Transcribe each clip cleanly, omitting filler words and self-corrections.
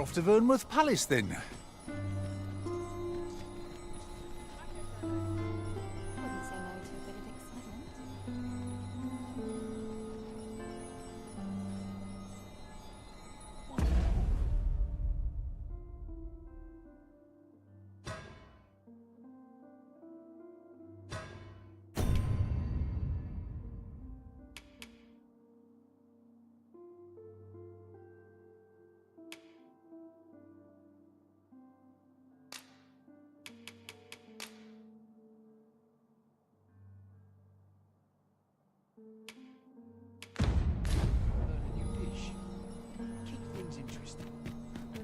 off to Vernworth Palace then. Wouldn't say no to a bit of excitement. Learn a new dish. Keep things interesting.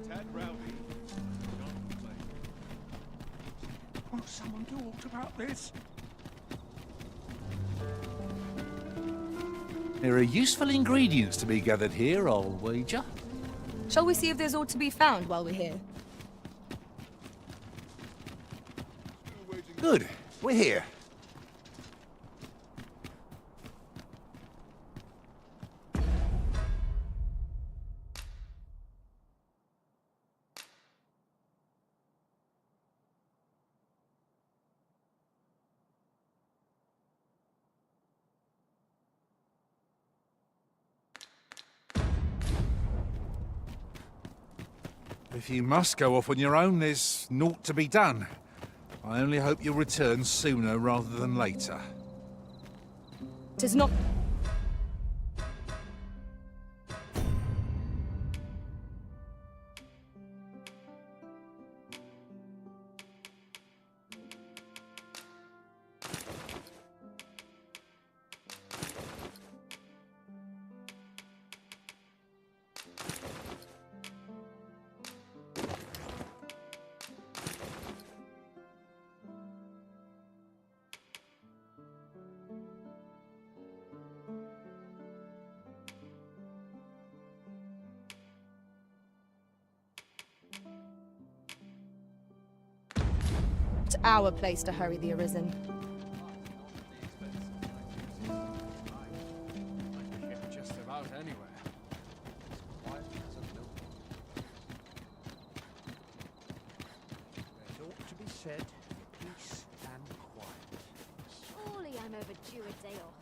Tad rowdy. Can't complain. Won't someone do aught about this? There are useful ingredients to be gathered here, I'll wager. Shall we see if there's aught to be found while we're here? Good, we're here. If you must go off on your own, there's naught to be done. I only hope you'll return sooner rather than later. 'Tis not... It's our place to hurry the Arisen. Just about anywhere. Quiet as a mill. There's ought to be said, peace and quiet. Surely I'm overdue a day off.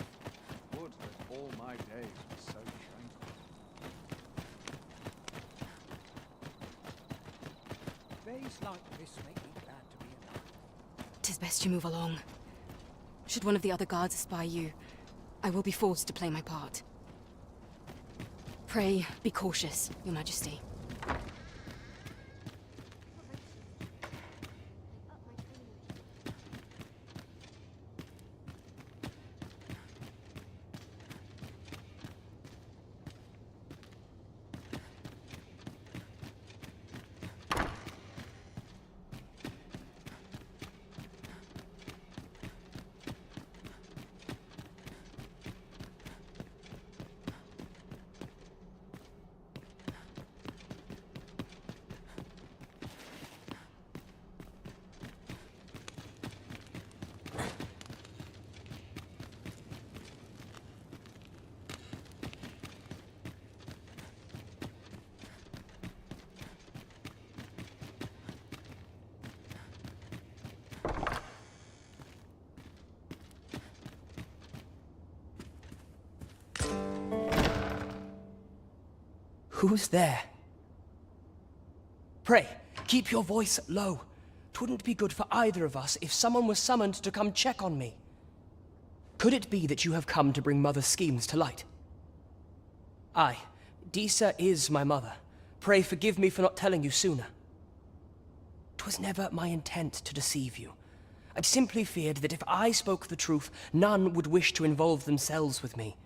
Would that all my days were so tranquil. Days like this make me glad to be alive. 'Tis best you move along. Should one of the other guards espy you, I will be forced to play my part. Pray, be cautious, Your Majesty. Who's there? Pray, keep your voice low. 'Twouldn't be good for either of us if someone was summoned to come check on me. Could it be that you have come to bring Mother's schemes to light? Aye, Disa is my mother. Pray forgive me for not telling you sooner. 'Twas never my intent to deceive you. I'd simply feared that if I spoke the truth, none would wish to involve themselves with me.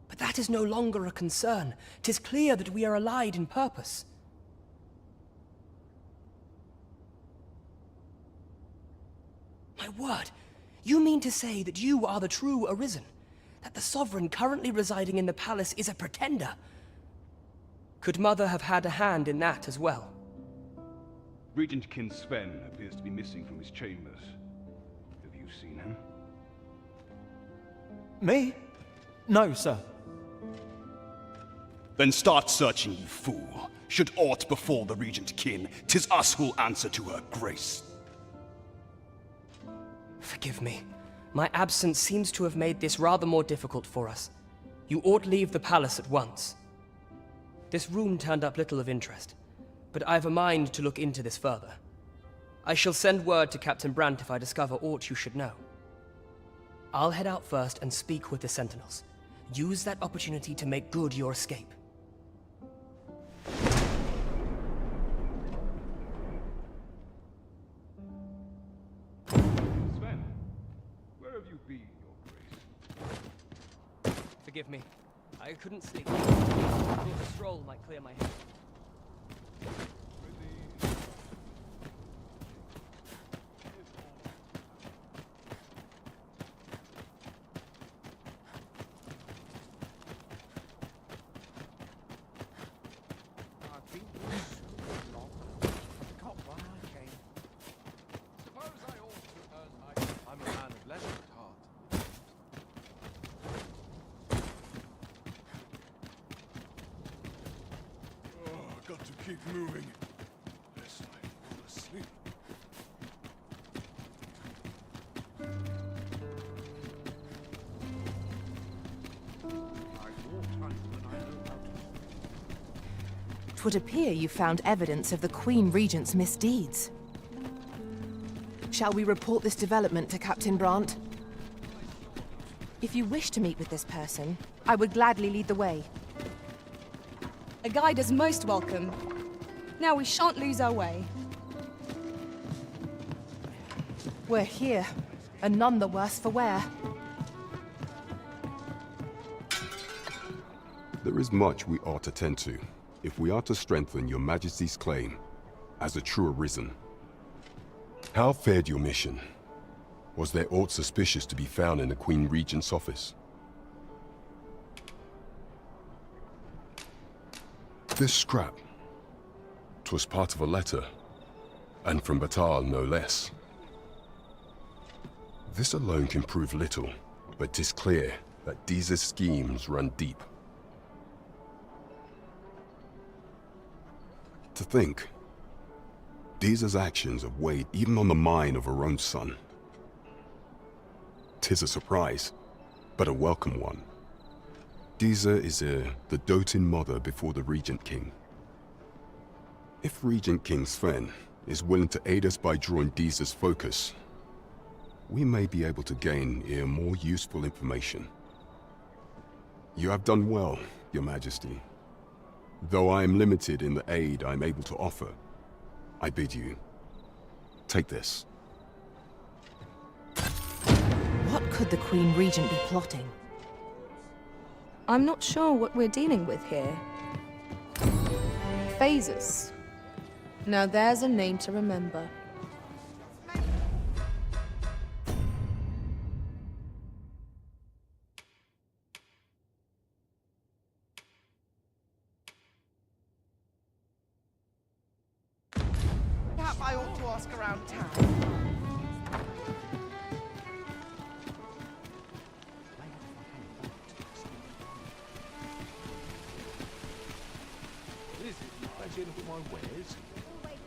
But that is no longer a concern. 'Tis clear that we are allied in purpose. My word, you mean to say that you are the true Arisen? That the Sovereign currently residing in the palace is a pretender? Could Mother have had a hand in that as well? Regent Kin Sven appears to be missing from his chambers. Have you seen him? Me? No, sir. Then start searching, you fool. Should aught befall the Regent Kin, 'tis us who'll answer to her grace. Forgive me. My absence seems to have made this rather more difficult for us. You ought leave the palace at once. This room turned up little of interest, but I've a mind to look into this further. I shall send word to Captain Brandt if I discover aught you should know. I'll head out first and speak with the Sentinels. Use that opportunity to make good your escape. Sven, where have you been, your grace? Forgive me. I couldn't sleep. Thought a stroll might clear my head. I've been through so long. I forgot why I came. Suppose I ought to earn my... I'm a man of leisure at heart. Oh, got to keep moving. Lest I fall asleep. I've more time than I know how to. 'Twould appear you found evidence of the Queen Regent's misdeeds. Shall we report this development to Captain Brandt? If you wish to meet with this person, I would gladly lead the way. A guide is most welcome. Now we shan't lose our way. We're here, and none the worse for wear. There is much we ought to tend to, if we are to strengthen your Majesty's claim as a true Arisen. How fared your mission? Was there aught suspicious to be found in the Queen Regent's office? This scrap. 'Twas part of a letter, and from Batal no less. This alone can prove little, but 'tis clear that Deeza's schemes run deep. To think, Deeza's actions have weighed even on the mind of her own son. 'Tis a surprise, but a welcome one. Deeza is the doting mother before the Regent King. If Regent King Sven is willing to aid us by drawing Deeza's focus, we may be able to gain more useful information. You have done well, Your Majesty. Though I am limited in the aid I'm able to offer, I bid you, take this. What could the Queen Regent be plotting? I'm not sure what we're dealing with here. Phases. Now there's a name to remember. Perhaps I ought to ask around town. Always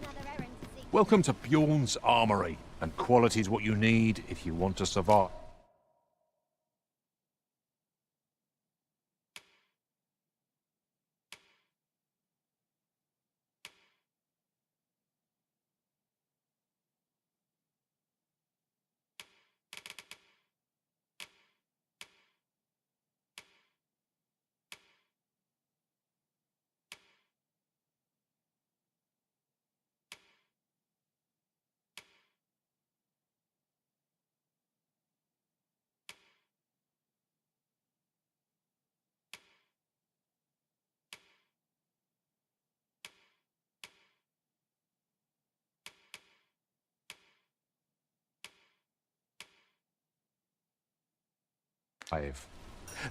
another errand to seek. Welcome to Bjorn's Armory, and quality's what you need if you want to survive.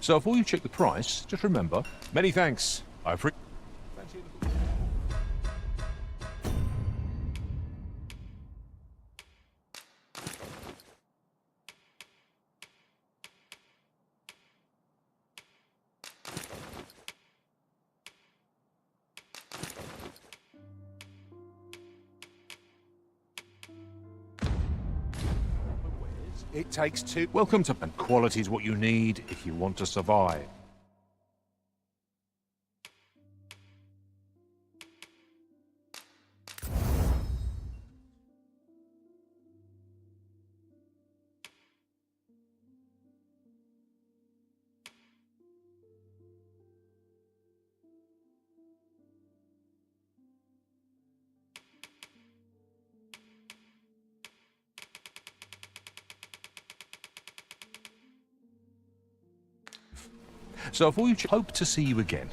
So before you check the price, just remember, many thanks. I appreciate. It takes two. Welcome to... And quality is what you need if you want to survive. So if we hope to see you again.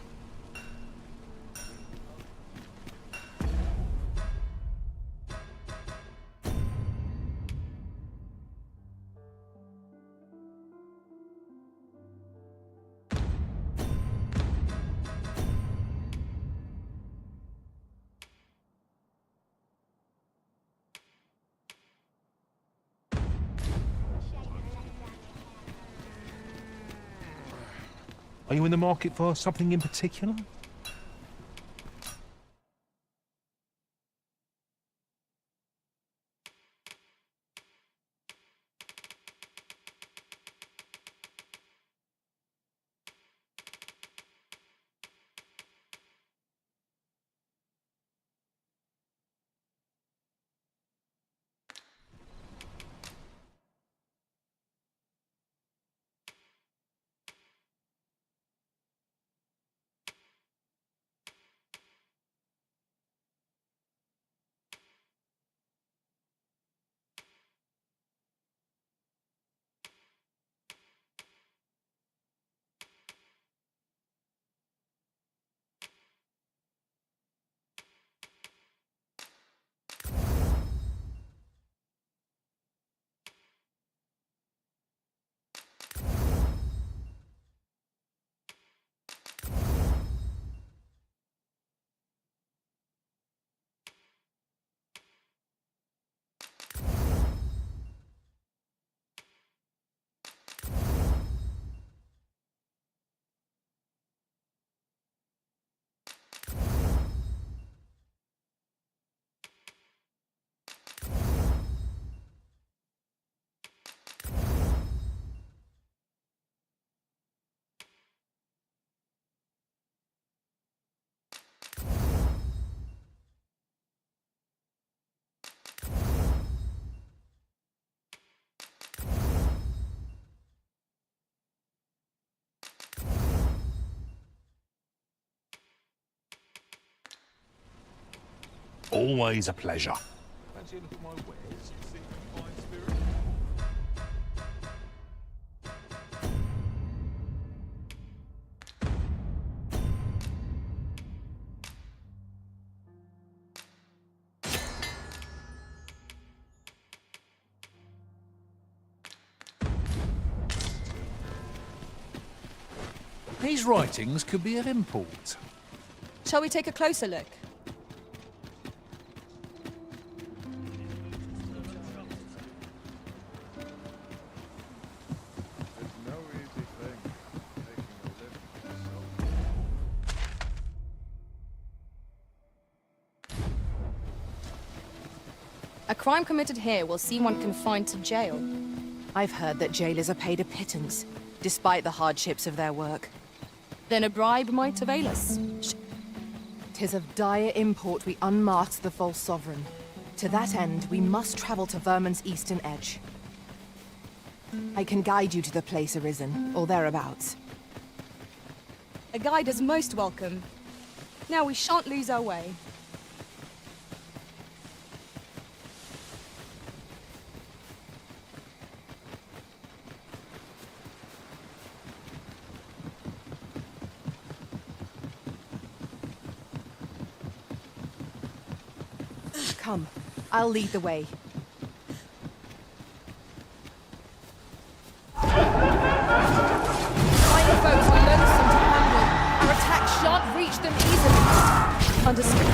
Are you in the market for something in particular? Always a pleasure. Fancy a look at my wares? See if you can find spirit? These writings could be of import. Shall we take a closer look? It's no easy thing, making a living yourself. A crime committed here will see one confined to jail. I've heard that jailers are paid a pittance, despite the hardships of their work. Then a bribe might avail us. 'Tis of dire import we unmask the false sovereign. To that end, we must travel to Vermin's eastern edge. I can guide you to the place Arisen, or thereabouts. A guide is most welcome. Now we shan't lose our way. Come, I'll lead the way. Fire foes are loathsome to handle. Our attack shan't reach them easily. Understood.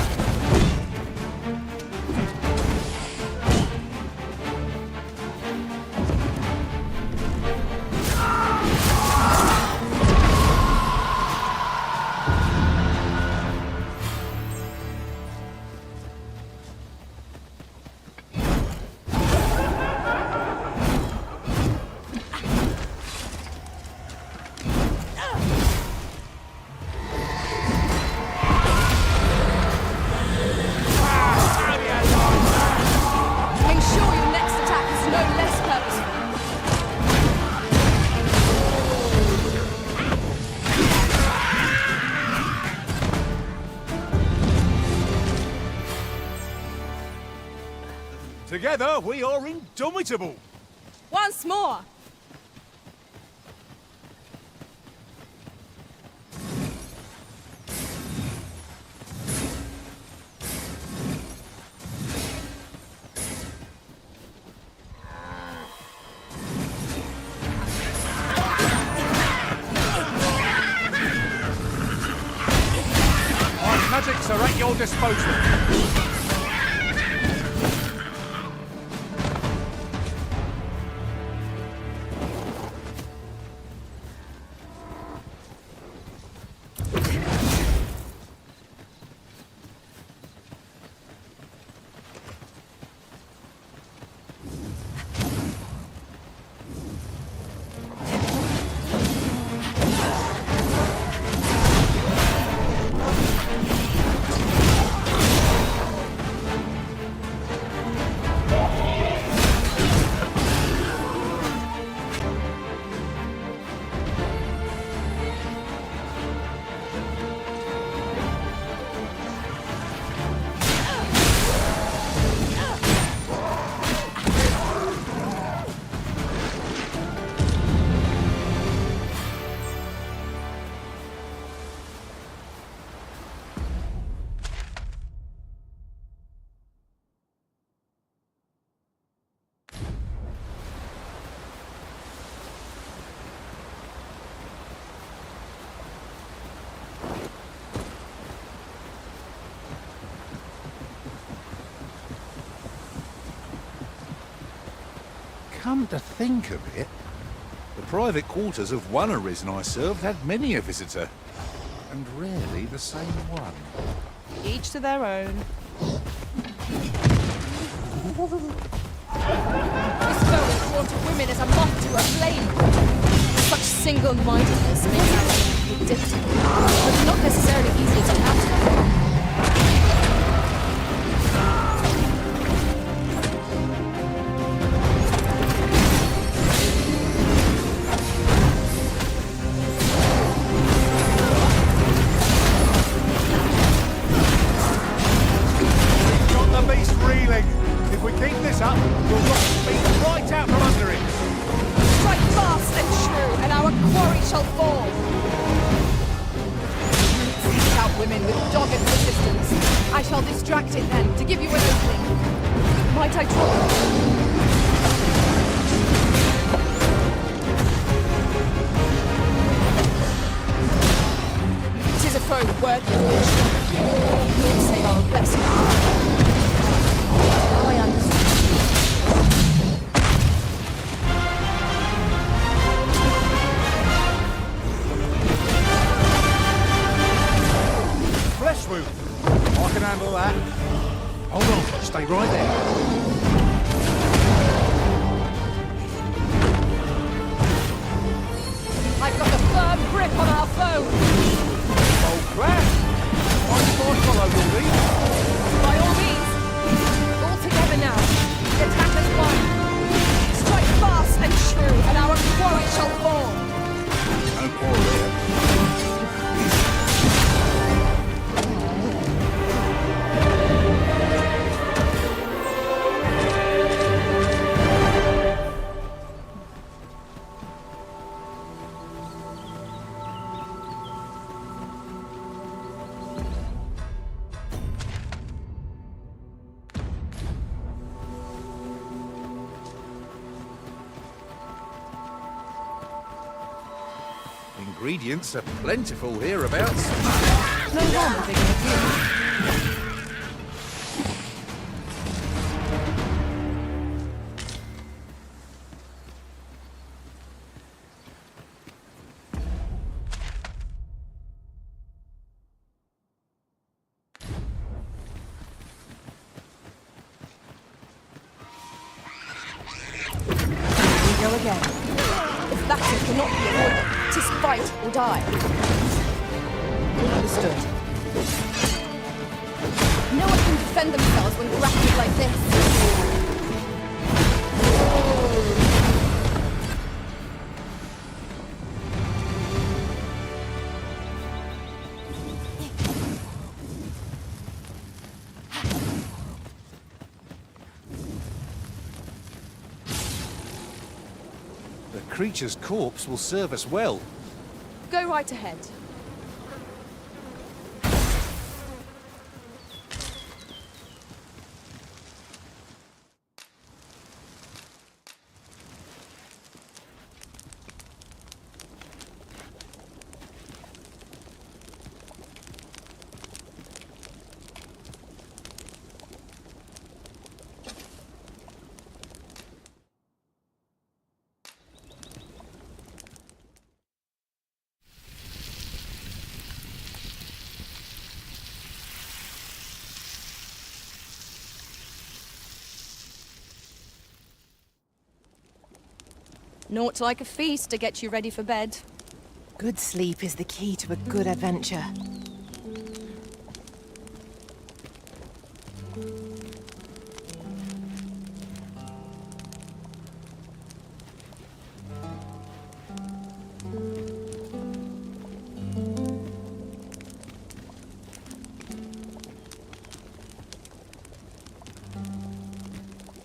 Together, we are indomitable. Once more! My magics are at your disposal. Come to think of it, the private quarters of one Arisen I served had many a visitor, and rarely the same one. Each to their own. This foe wanted women as a moth to a flame. Such single-mindedness makes our enemy predictable, but not necessarily easy to counter. If we keep this up, we'll knock the beast right out from under it. Strike fast and true, and our quarry shall fall. Seek out women with dogged persistence. I shall distract it then, to give you an opening. Might I try? A foe worthy of which men say our blessing. I understand. Flesh wound. I can handle that. Hold on, stay right there. I've got a firm grip on our foe. Crap! I follow all these. By all means. All together now. The attack as one. Strike fast and true, and our quarry shall fall. No quarrel here. Ingredients are plentiful hereabouts. No harm in thinking of you. We go again. If battle cannot be avoided, 'tis fight or die. Understood. No one can defend themselves when grappled like this. The creature's corpse will serve us well. Go right ahead. Naught like a feast to get you ready for bed. Good sleep is the key to a good adventure.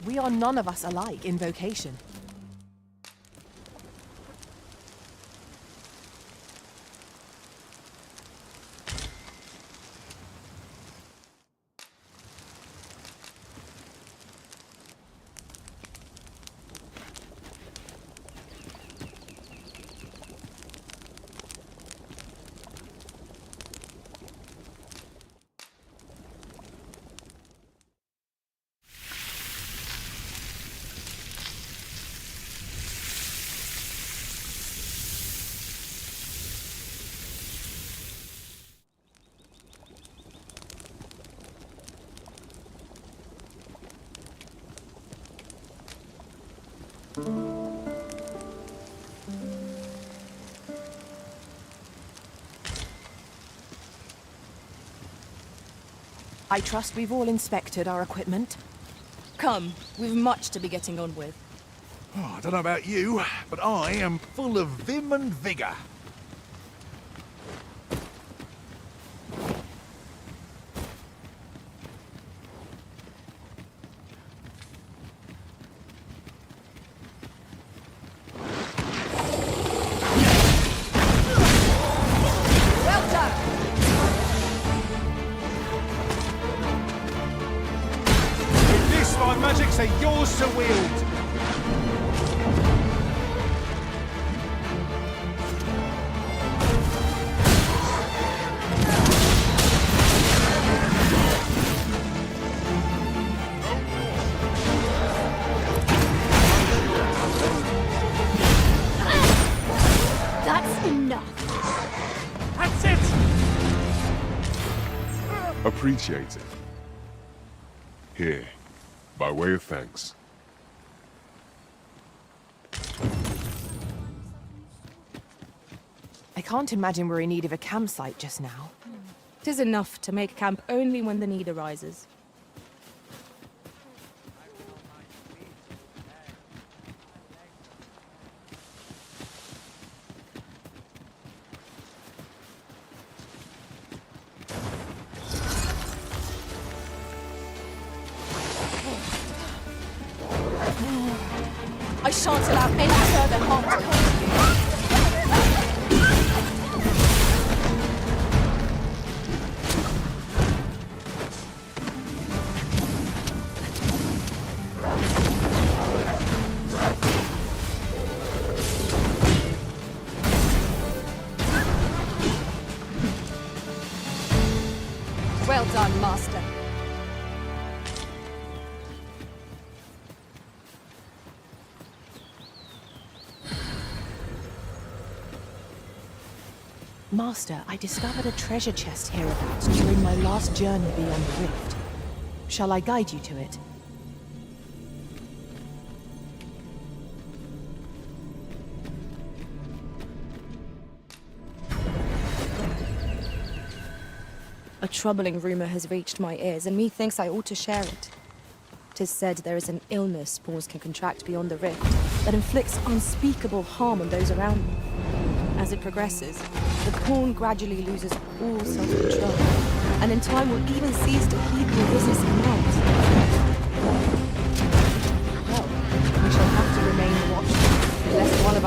We are none of us alike in vocation. I trust we've all inspected our equipment. Come, we've much to be getting on with. Oh, I don't know about you, but I am full of vim and vigour. Well done! With this, my magics are yours to wield. That's enough. That's it! Appreciate it. Here, by way of thanks. I can't imagine we're in need of a campsite just now. 'Tis enough to make camp only when the need arises. I shan't allow any further harm to come to you. Well done, Master. Master, I discovered a treasure chest hereabouts during my last journey beyond the rift. Shall I guide you to it? A troubling rumor has reached my ears, and methinks I ought to share it. 'Tis said there is an illness spores can contract beyond the rift that inflicts unspeakable harm on those around them. As it progresses, the pawn gradually loses all self-control, and in time will even cease to heed the business commands. Well, we shall have to remain watchful, lest one of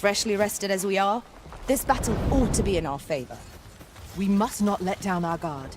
freshly rested as we are, this battle ought to be in our favor. We must not let down our guard.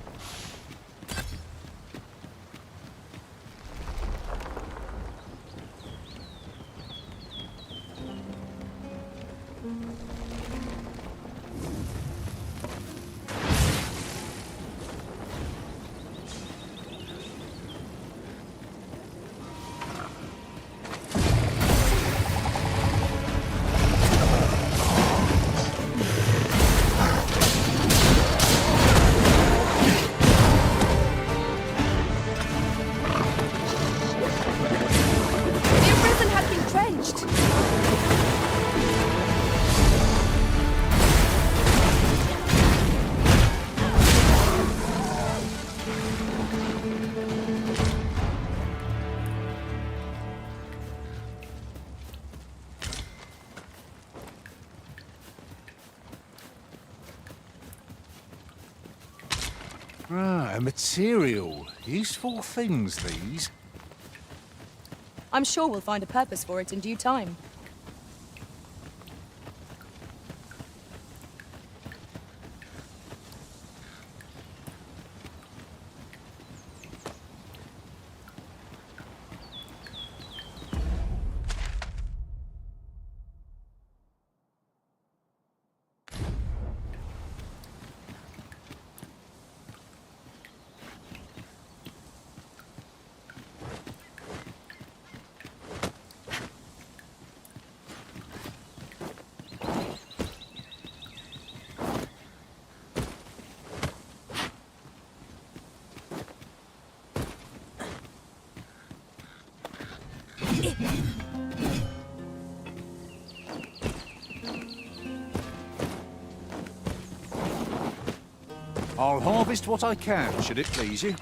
The Arisen has been drenched! Ah, a material. Useful things, these. I'm sure we'll find a purpose for it in due time. I'll harvest what I can, should it please you.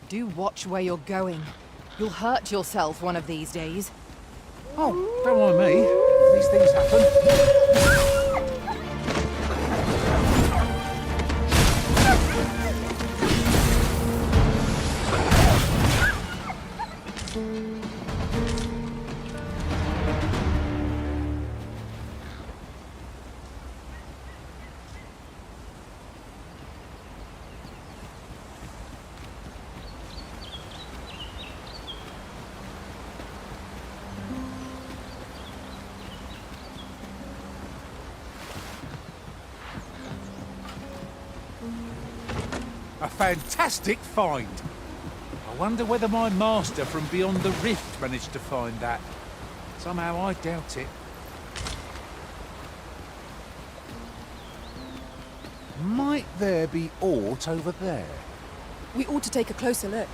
Do watch where you're going. You'll hurt yourself one of these days. Oh, don't mind me. These things happen. A fantastic find. I wonder whether my master from beyond the rift managed to find that. Somehow I doubt it. Might there be aught over there? We ought to take a closer look.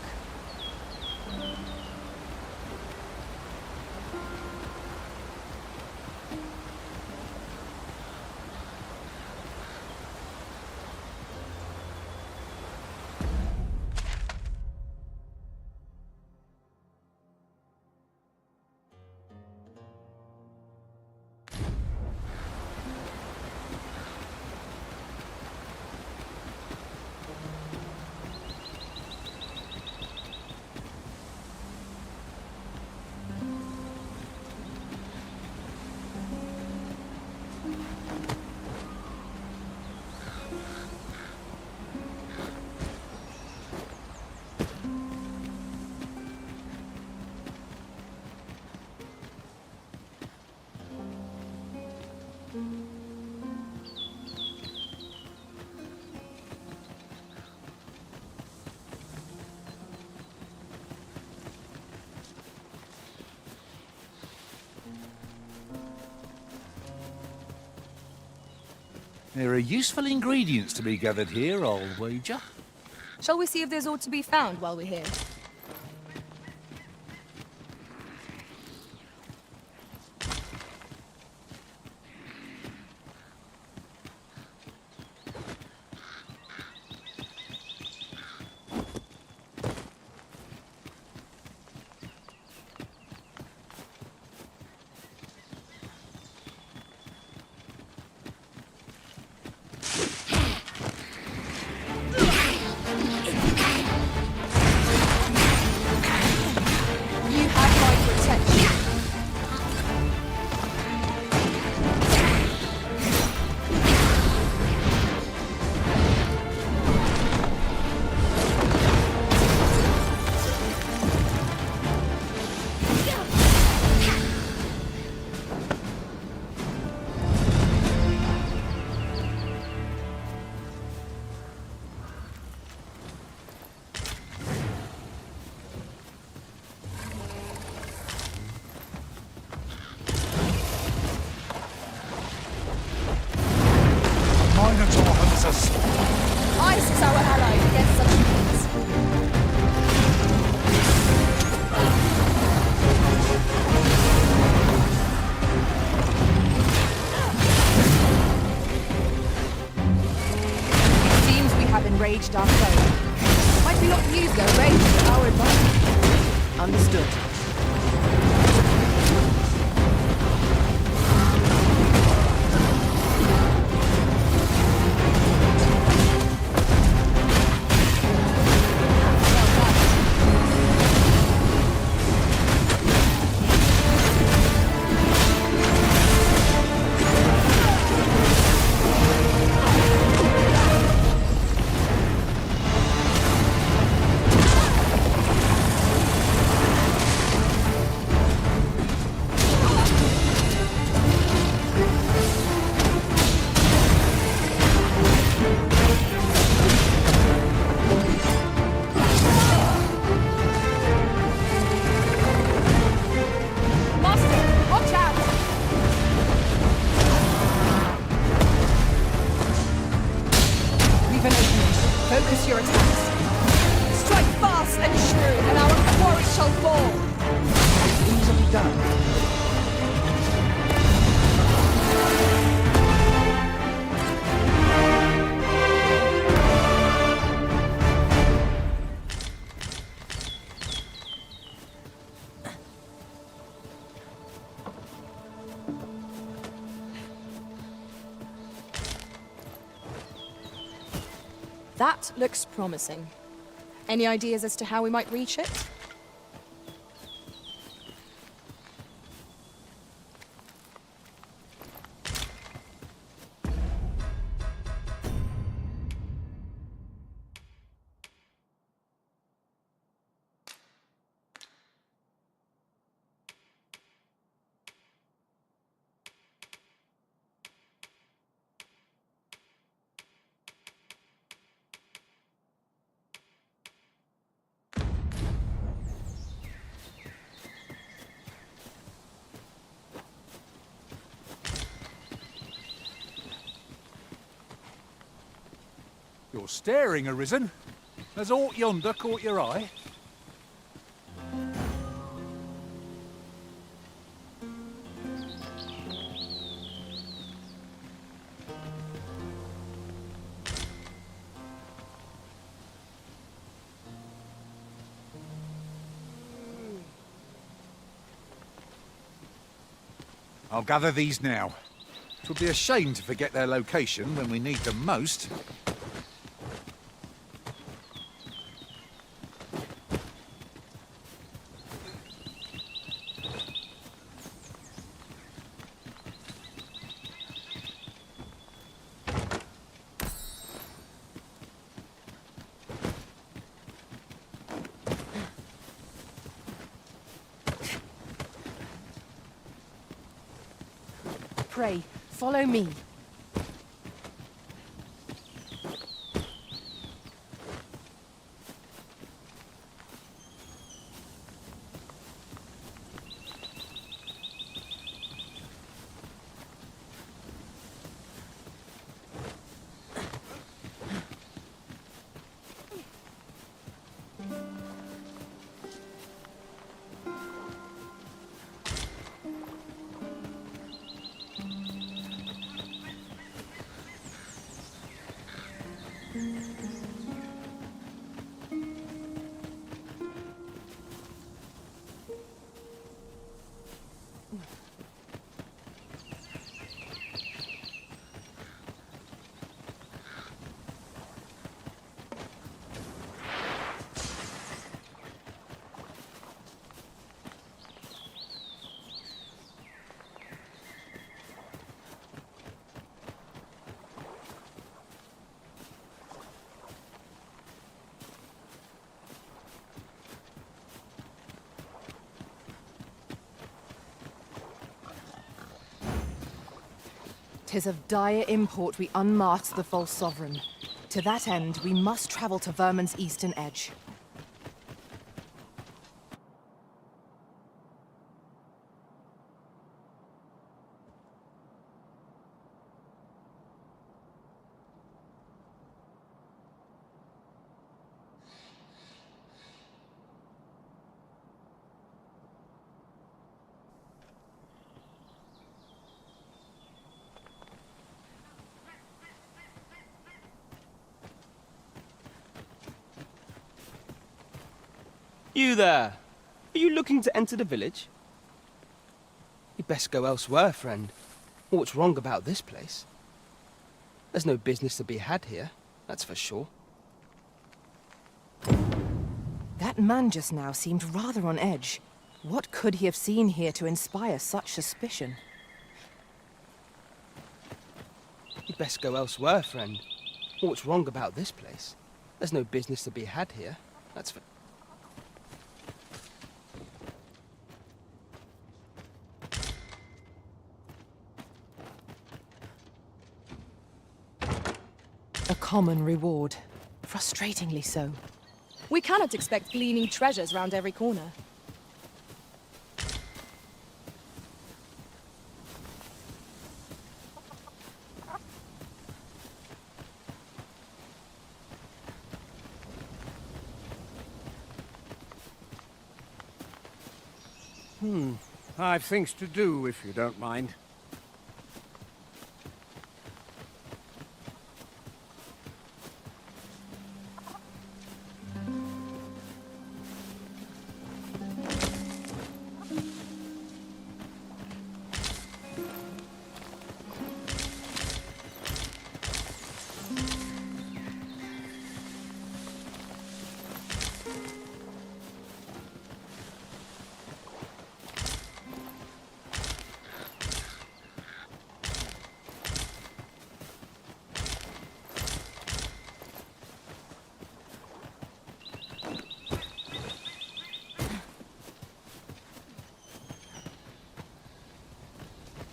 There are useful ingredients to be gathered here, I'll wager. Shall we see if there's aught to be found while we're here? reached our foe. Might we not use their range to our advantage? Understood. Focus your attacks. Strike fast and shrewd, and our quarry shall fall. Easily done. That looks promising. Any ideas as to how we might reach it? You're staring, Arisen. Has aught yonder caught your eye? I'll gather these now. It would be a shame to forget their location when we need them most. Pray, follow me. "'Tis of dire import we unmask the false sovereign. To that end, we must travel to Vermin's eastern edge. You there! Are you looking to enter the village? You'd best go elsewhere, friend. What's wrong about this place? There's no business to be had here, that's for sure. That man just now seemed rather on edge. What could he have seen here to inspire such suspicion? You'd best go elsewhere, friend. What's wrong about this place? There's no business to be had here, that's for... A common reward. Frustratingly so. We cannot expect gleaning treasures round every corner. I've things to do, if you don't mind.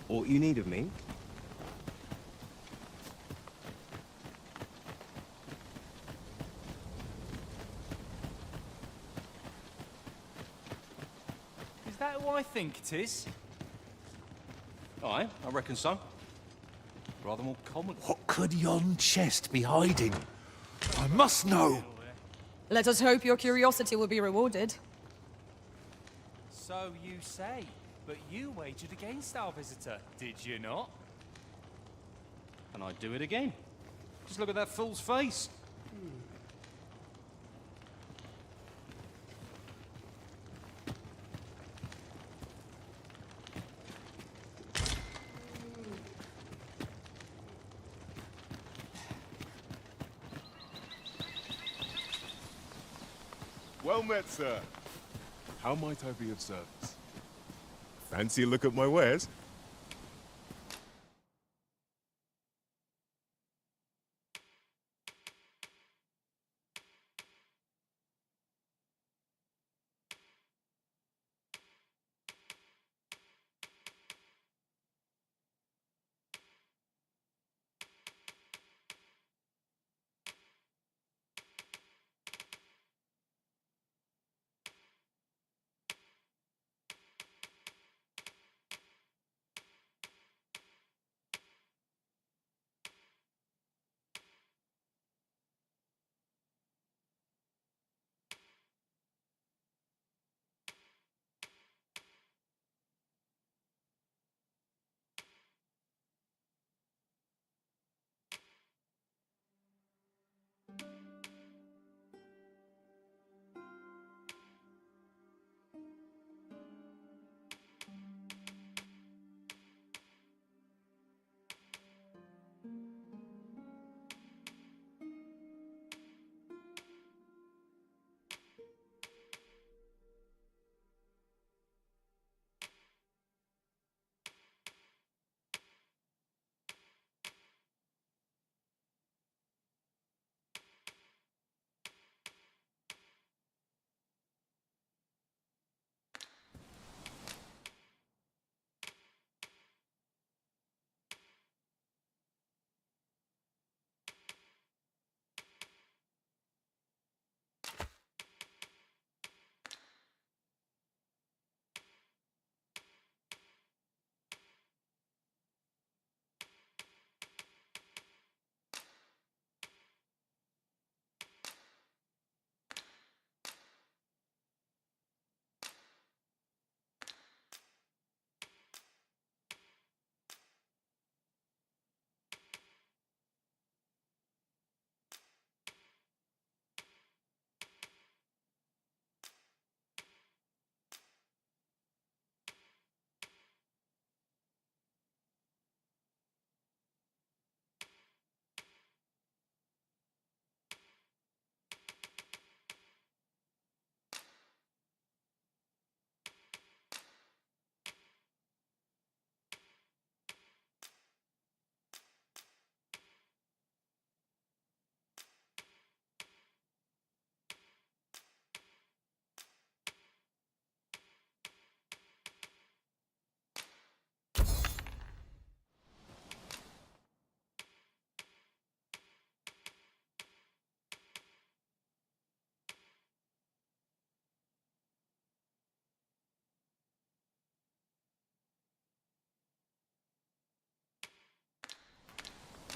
What you need of me? Is that who I think it is? Aye, I reckon so. Rather more common. What could yon chest be hiding? I must know. Let us hope your curiosity will be rewarded. So you say, but you wagered against our visitor, did you not? And I'd do it again. Just look at that fool's face. Well met, sir. How might I be of service? Fancy a look at my wares?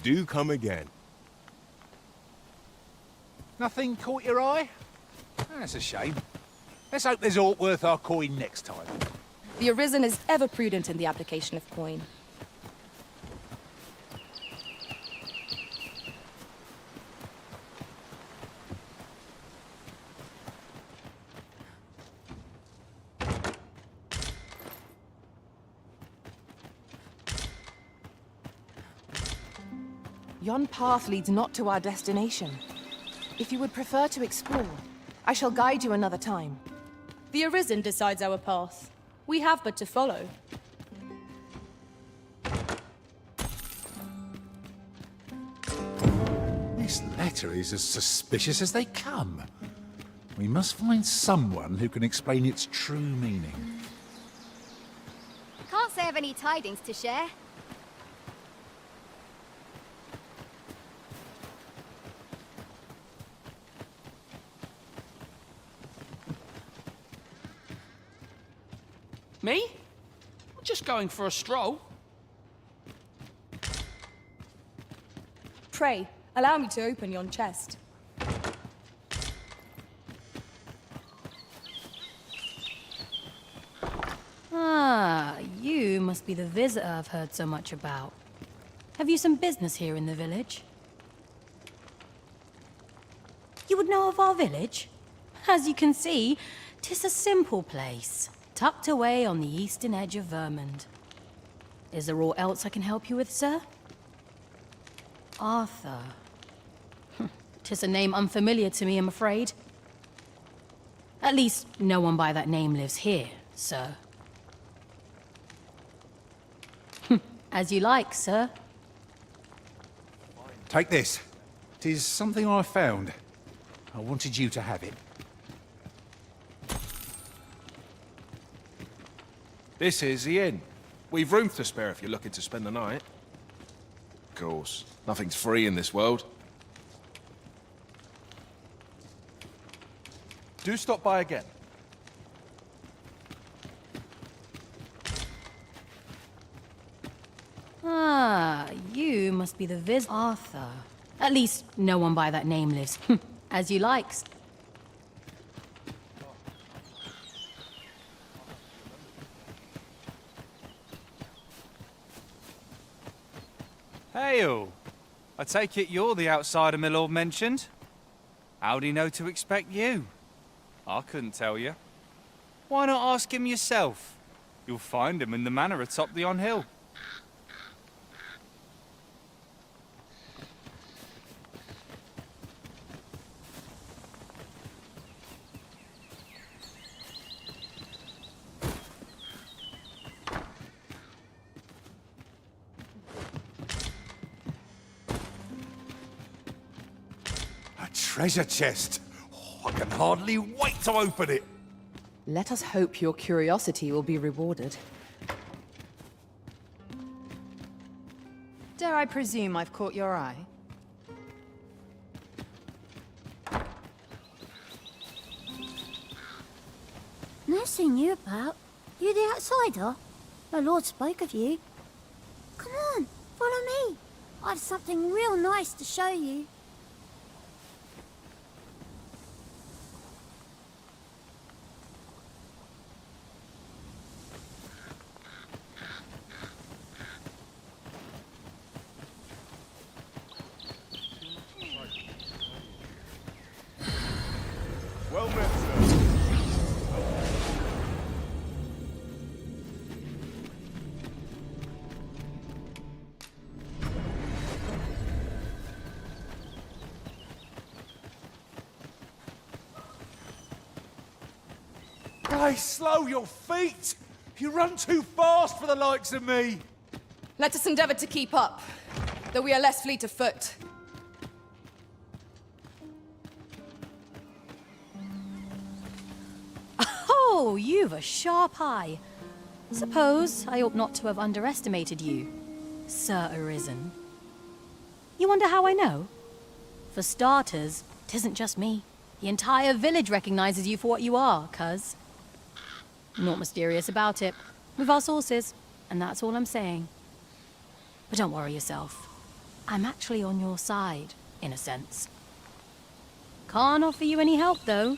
Do come again. Nothing caught your eye? That's a shame. Let's hope there's aught worth our coin next time. The Arisen is ever prudent in the application of coin. Yon path leads not to our destination. If you would prefer to explore, I shall guide you another time. The Arisen decides our path. We have but to follow. This letter is as suspicious as they come. We must find someone who can explain its true meaning. Can't say I've any tidings to share. Me? Just going for a stroll. Pray, allow me to open yon chest. Ah, you must be the visitor I've heard so much about. Have you some business here in the village? You would know of our village? As you can see, 'tis a simple place, tucked away on the eastern edge of Vermund. Is there aught else I can help you with, sir? Arthur. 'Tis a name unfamiliar to me, I'm afraid. At least, no one by that name lives here, sir. As you like, sir. Take this. 'Tis something I found. I wanted you to have it. This is the inn. We've room to spare if you're looking to spend the night. Of course, nothing's free in this world. Do stop by again. Ah, you must be the Arthur. At least, no one by that name lives. As you like. Hail! I take it you're the outsider my lord mentioned? How'd he know to expect you? I couldn't tell you. Why not ask him yourself? You'll find him in the manor atop the on hill. Treasure chest. Oh, I can hardly wait to open it. Let us hope your curiosity will be rewarded. Dare I presume I've caught your eye? Never seen you about. You the outsider? My lord spoke of you. Come on, follow me. I've something real nice to show you. Well met, sir. Hey, slow your feet! You run too fast for the likes of me! Let us endeavor to keep up, though we are less fleet of foot. Oh, you've a sharp eye. Suppose I ought not to have underestimated you, Sir Arisen. You wonder how I know? For starters, 'tisn't just me. The entire village recognizes you for what you are, cuz. Not mysterious about it. We've our sources, and that's all I'm saying. But don't worry yourself. I'm actually on your side, in a sense. Can't offer you any help, though.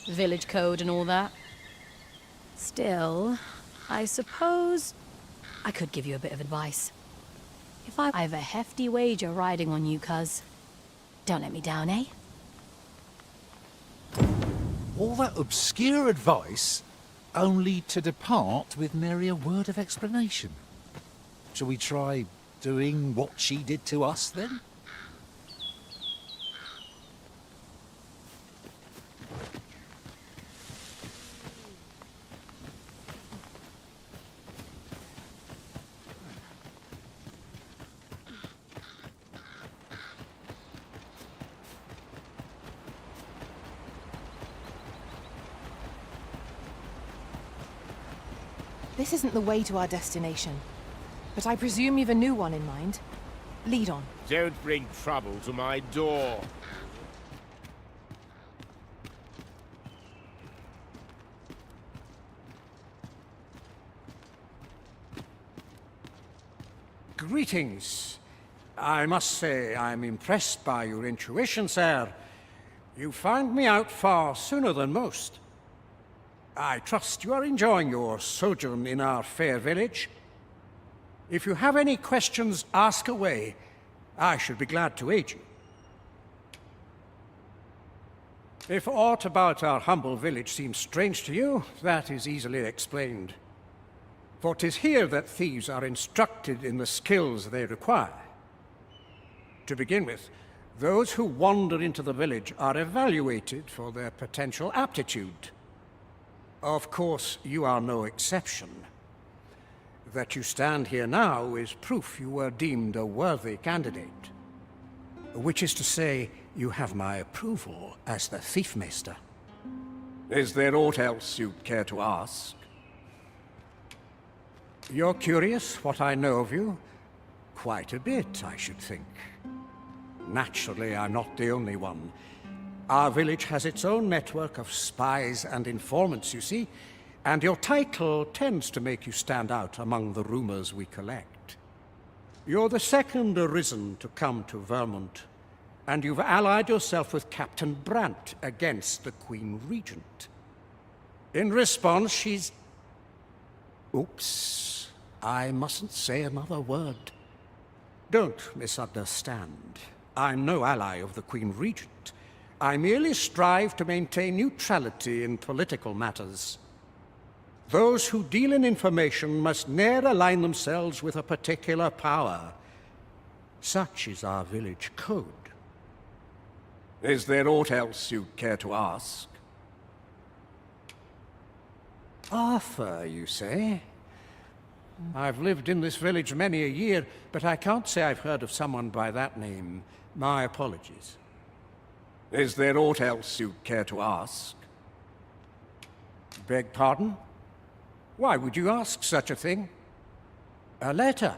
Village code and all that. Still, I suppose I could give you a bit of advice. If I have a hefty wager riding on you, cuz. Don't let me down, eh? All that obscure advice, only to depart with nary a word of explanation. Shall we try doing what she did to us, then? This isn't the way to our destination, but I presume you've a new one in mind. Lead on. Don't bring trouble to my door. Greetings. I must say I'm impressed by your intuition, sir. You found me out far sooner than most. I trust you are enjoying your sojourn in our fair village. If you have any questions, ask away. I should be glad to aid you. If aught about our humble village seems strange to you, that is easily explained. For 'tis here that thieves are instructed in the skills they require. To begin with, those who wander into the village are evaluated for their potential aptitude. Of course, you are no exception. That you stand here now is proof you were deemed a worthy candidate. Which is to say, you have my approval as the thiefmeister. Is there aught else you'd care to ask? You're curious what I know of you? Quite a bit, I should think. Naturally, I'm not the only one. Our village has its own network of spies and informants, you see, and your title tends to make you stand out among the rumors we collect. You're the second Arisen to come to Vermont, and you've allied yourself with Captain Brant against the Queen Regent. In response, she's... Oops, I mustn't say another word. Don't misunderstand. I'm no ally of the Queen Regent. I merely strive to maintain neutrality in political matters. Those who deal in information must ne'er align themselves with a particular power. Such is our village code. Is there aught else you'd care to ask? Arthur, you say? I've lived in this village many a year, but I can't say I've heard of someone by that name. My apologies. Is there aught else you'd care to ask? Beg pardon? Why would you ask such a thing? A letter?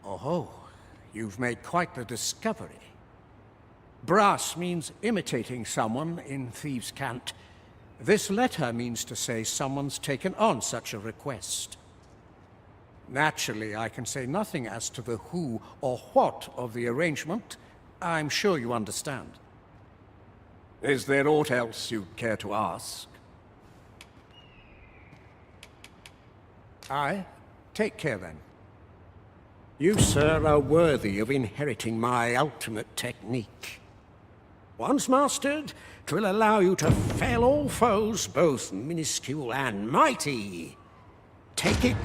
Oh, you've made quite the discovery. Brass means imitating someone in thieves' cant. This letter means to say someone's taken on such a request. Naturally, I can say nothing as to the who or what of the arrangement. I'm sure you understand. Is there aught else you'd care to ask? Aye. Take care, then. You, sir, are worthy of inheriting my ultimate technique. Once mastered, 'twill allow you to fell all foes, both minuscule and mighty. Take it...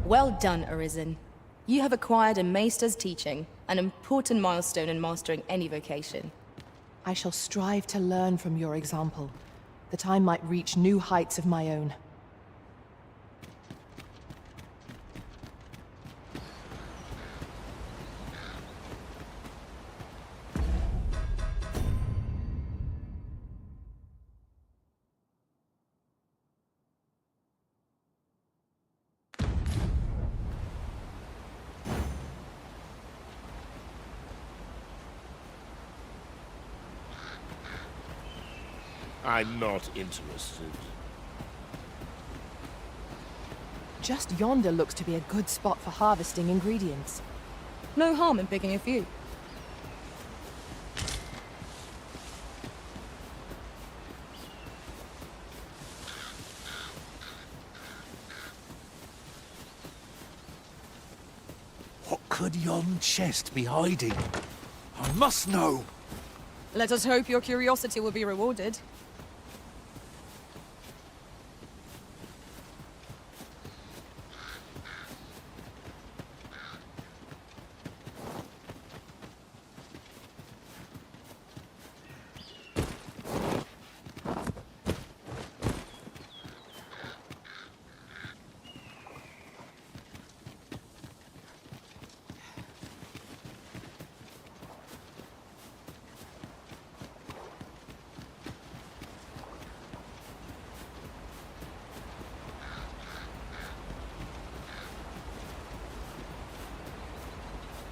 Well done, Arisen. You have acquired a maester's teaching, an important milestone in mastering any vocation. I shall strive to learn from your example, that I might reach new heights of my own. I'm not interested. Just yonder looks to be a good spot for harvesting ingredients. No harm in picking a few. What could yon chest be hiding? I must know! Let us hope your curiosity will be rewarded.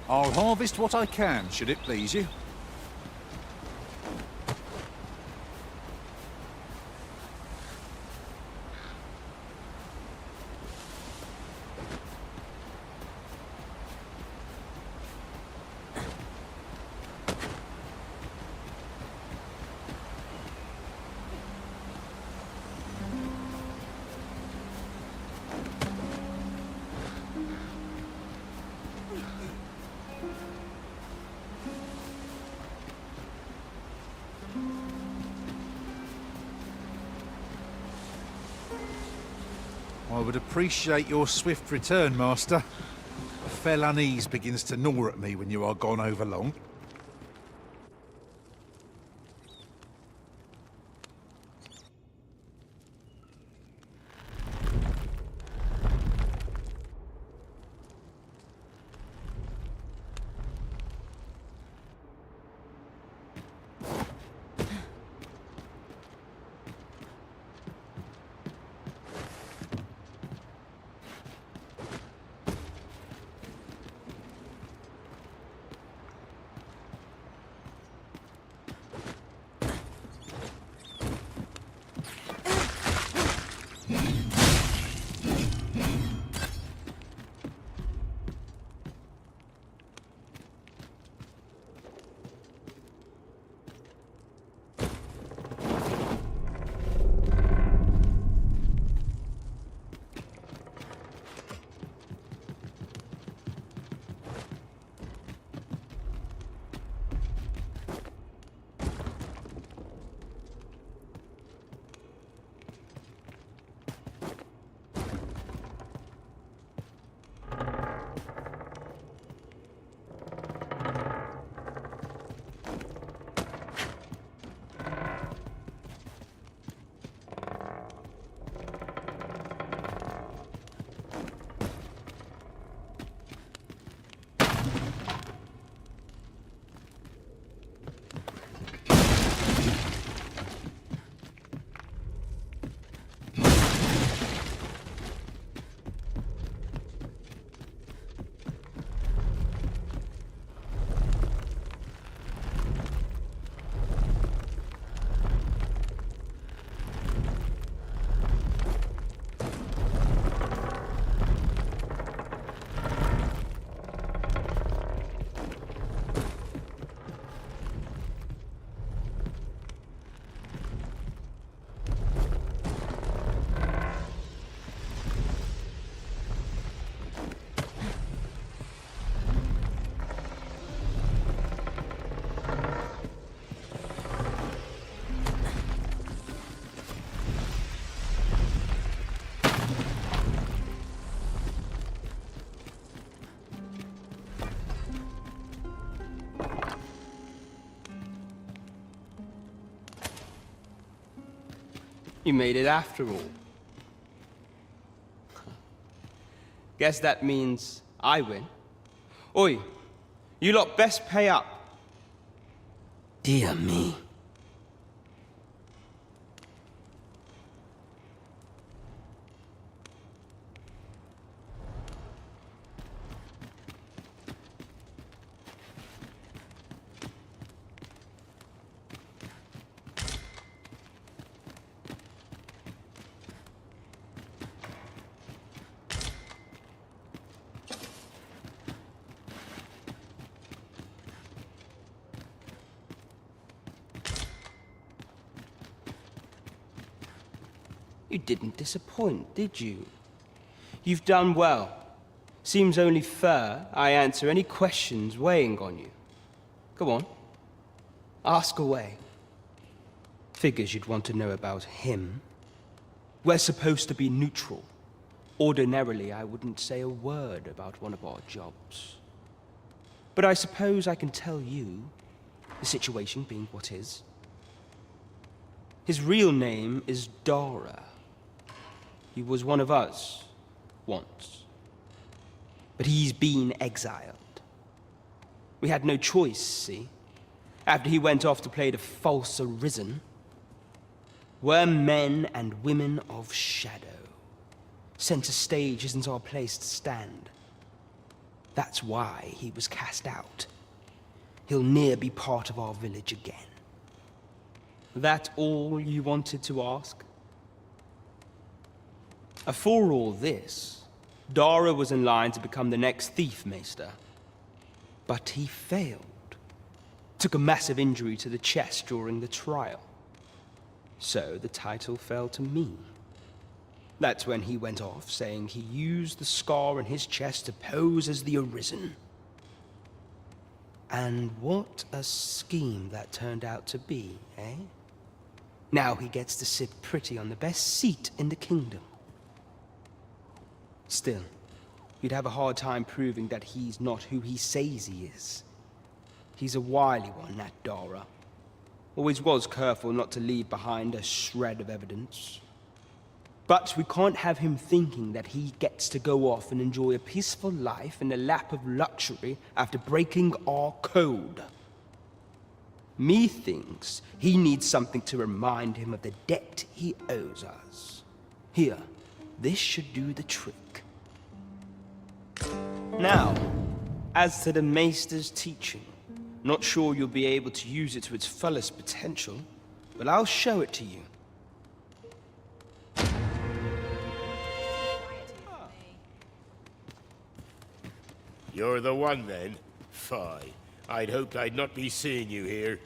I'll harvest what I can, should it please you. I would appreciate your swift return, Master. A fell unease begins to gnaw at me when you are gone over long. You made it after all. Guess that means I win. Oi, you lot best pay up. Dear me. You didn't disappoint, did you? You've done well. Seems only fair I answer any questions weighing on you. Go on. Ask away. Figures you'd want to know about him. We're supposed to be neutral. Ordinarily, I wouldn't say a word about one of our jobs. But I suppose I can tell you, the situation being what is. His real name is Dara. He was one of us, once. But he's been exiled. We had no choice, see? After he went off to play the false Arisen. We're men and women of shadow. Center stage isn't our place to stand. That's why he was cast out. He'll ne'er be part of our village again. That all you wanted to ask? For all this, Dara was in line to become the next thief maester. But he failed. Took a massive injury to the chest during the trial. So the title fell to me. That's when he went off, saying he used the scar in his chest to pose as the Arisen. And what a scheme that turned out to be, eh? Now he gets to sit pretty on the best seat in the kingdom. Still, you'd have a hard time proving that he's not who he says he is. He's a wily one, that Dara. Always was careful not to leave behind a shred of evidence. But we can't have him thinking that he gets to go off and enjoy a peaceful life in the lap of luxury after breaking our code. Methinks he needs something to remind him of the debt he owes us. Here, this should do the trick. Now, as to the Maester's teaching, not sure you'll be able to use it to its fullest potential, but I'll show it to you. You're the one, then? Fie. I'd hoped I'd not be seeing you here.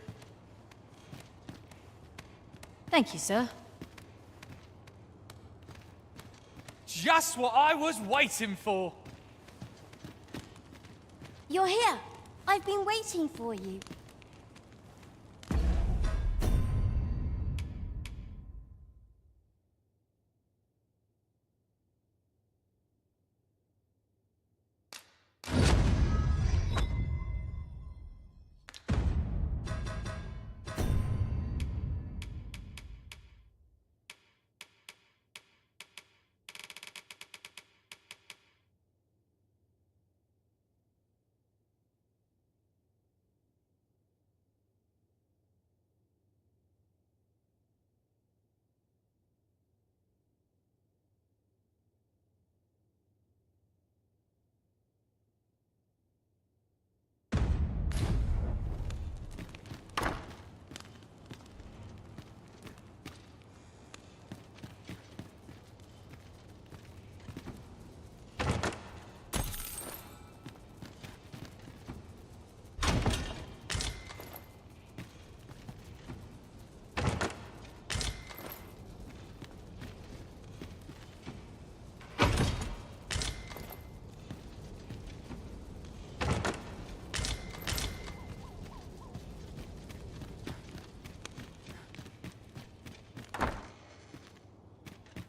Thank you, sir. Just what I was waiting for! You're here. I've been waiting for you.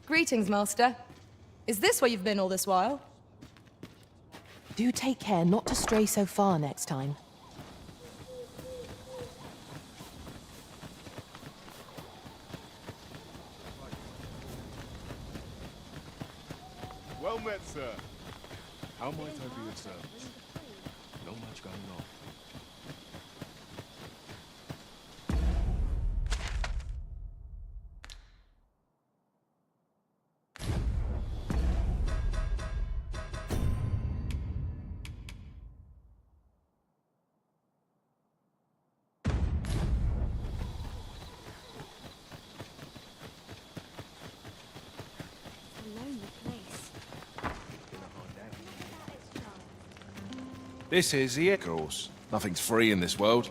Greetings, Master. Is this where you've been all this while? Do take care not to stray so far next time. Well met, sir. How might I be of service? Not much going on. This is the of course. Nothing's free in this world.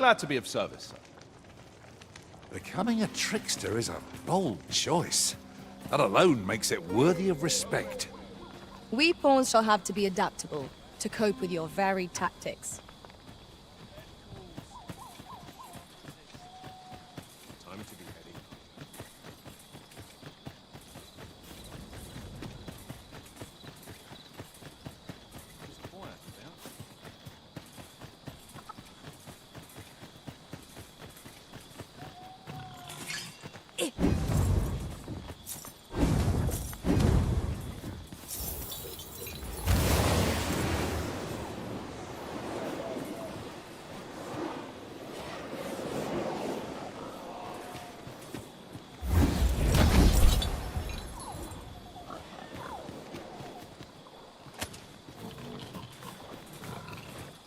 Glad to be of service, sir. Becoming a trickster is a bold choice. That alone makes it worthy of respect. We pawns shall have to be adaptable to cope with your varied tactics. Time to be heading. It's quiet now.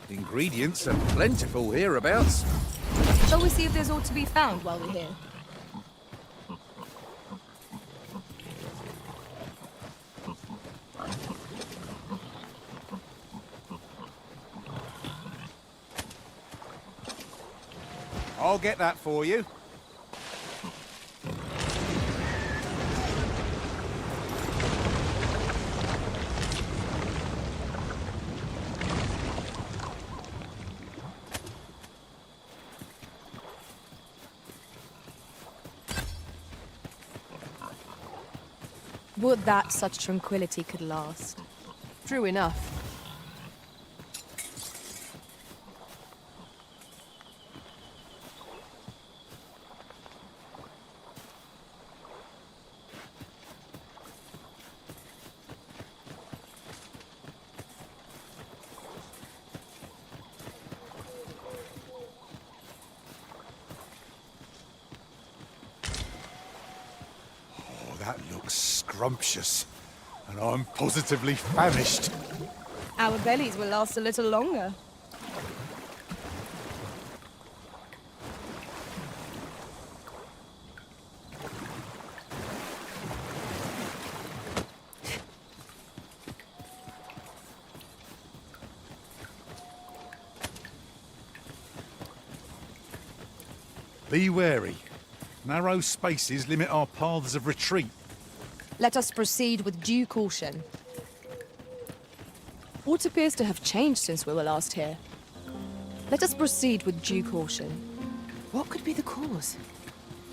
Ingredients are plentiful hereabouts. Shall we see if there's aught to be found while we're here? I'll get that for you. Would that such tranquility could last. True enough. That looks scrumptious, and I'm positively famished. Our bellies will last a little longer. Be wary. Narrow spaces limit our paths of retreat. Let us proceed with due caution. What appears to have changed since we were last here? Let us proceed with due caution. What could be the cause?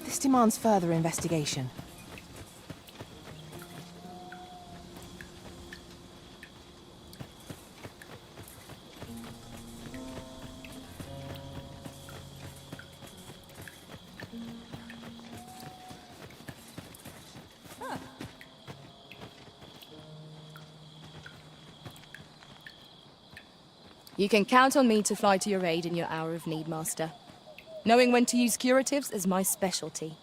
This demands further investigation. You can count on me to fly to your aid in your hour of need, Master. Knowing when to use curatives is my specialty.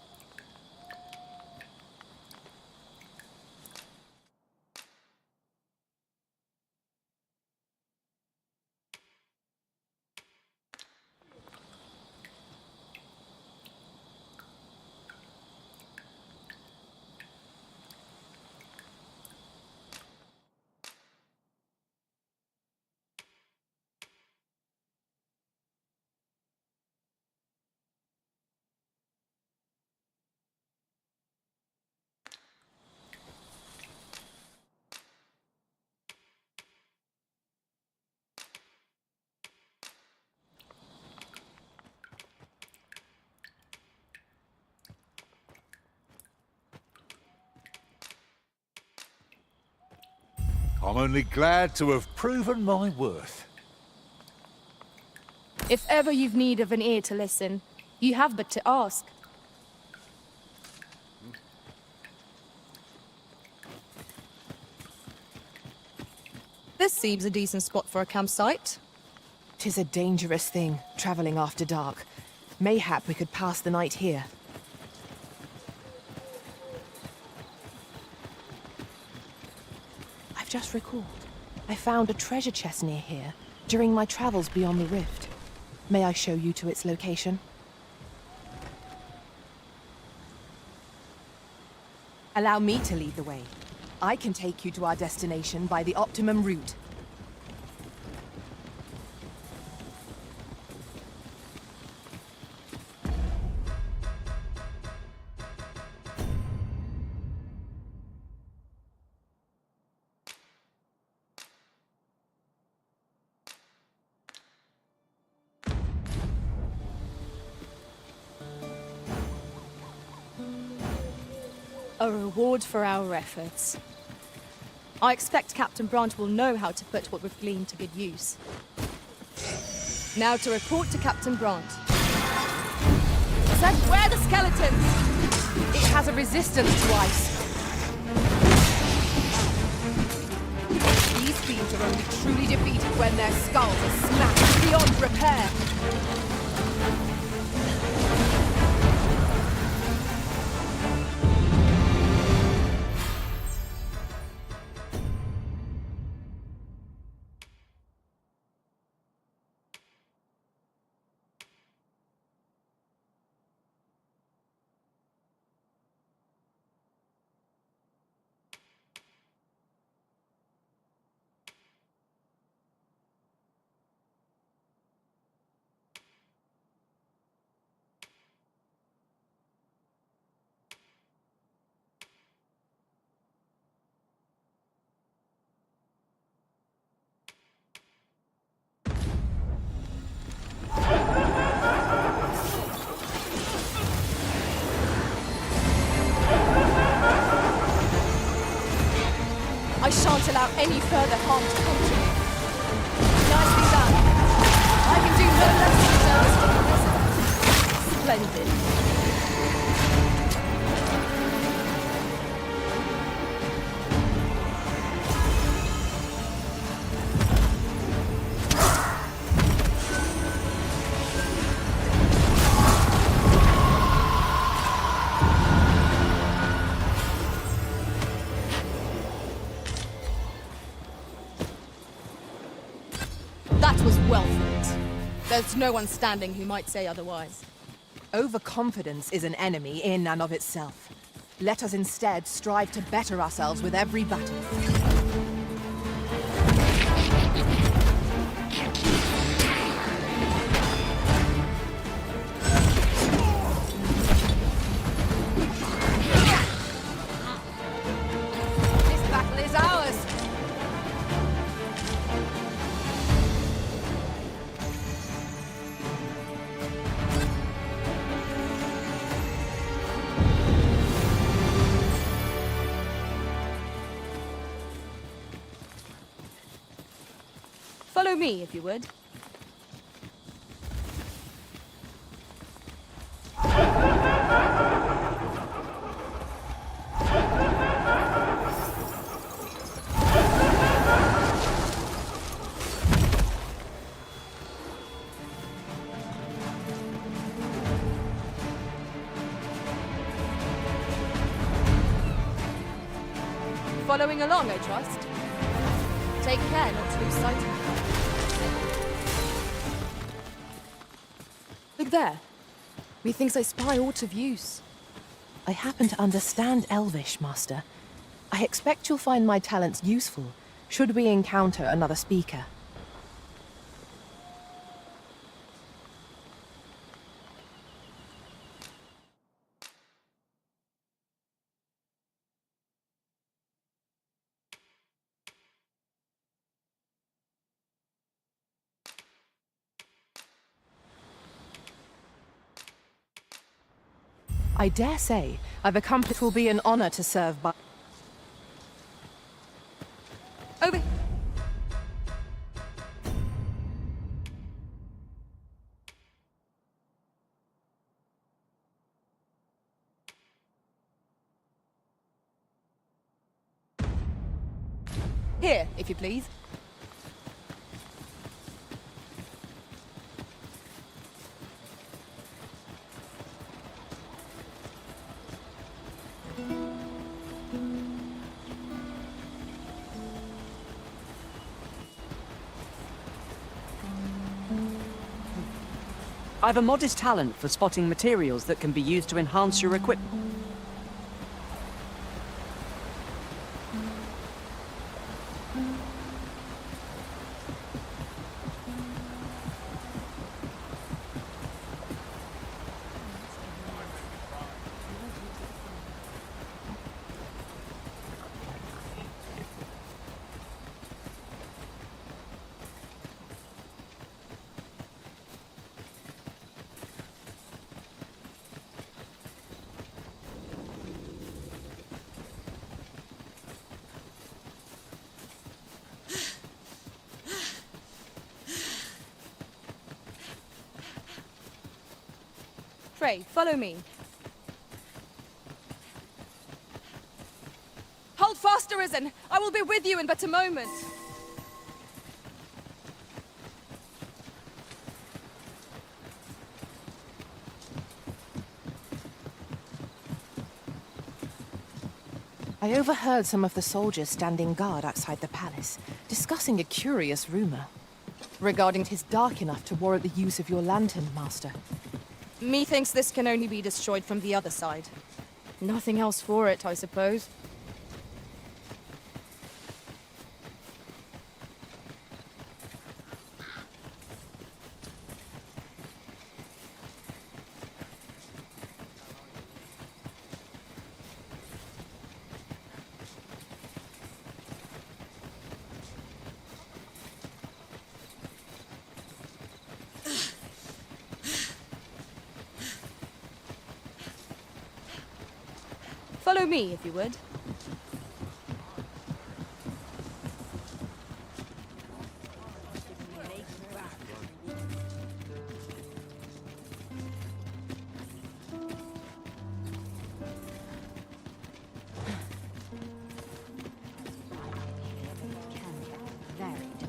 I'm only glad to have proven my worth. If ever you've need of an ear to listen, you have but to ask. This seems a decent spot for a campsite. 'Tis a dangerous thing, traveling after dark. Mayhap we could pass the night here. I've just recalled. I found a treasure chest near here during my travels beyond the rift. May I show you to its location? Allow me to lead the way. I can take you to our destination by the optimum route. A reward for our efforts. I expect Captain Brandt will know how to put what we've gleaned to good use. Now to report to Captain Brandt. Sir, where are the skeletons? It has a resistance to ice. These fiends are only truly defeated when their skulls are smashed beyond repair. I shan't allow any further harm to come to you. Nicely done. I can do no less than service for the Splendid. That was well fought. There's no one standing who might say otherwise. Overconfidence is an enemy in and of itself. Let us instead strive to better ourselves with every battle. This battle is ours! Follow me, if you would. Following along, I trust. Take care not to lose sight of me. Look there. Methinks I spy aught of use. I happen to understand Elvish, Master. I expect you'll find my talents useful, should we encounter another speaker. I dare say I've accomplished. It will be an honor to serve by. Over. Here, if you please. I've a modest talent for spotting materials that can be used to enhance your equipment. way, follow me. Hold fast, Arisen! I will be with you in but a moment. I overheard some of the soldiers standing guard outside the palace, discussing a curious rumor. Regarding it is dark enough to warrant the use of your lantern, Master. Methinks this can only be destroyed from the other side. Nothing else for it, I suppose. Follow me, if you would.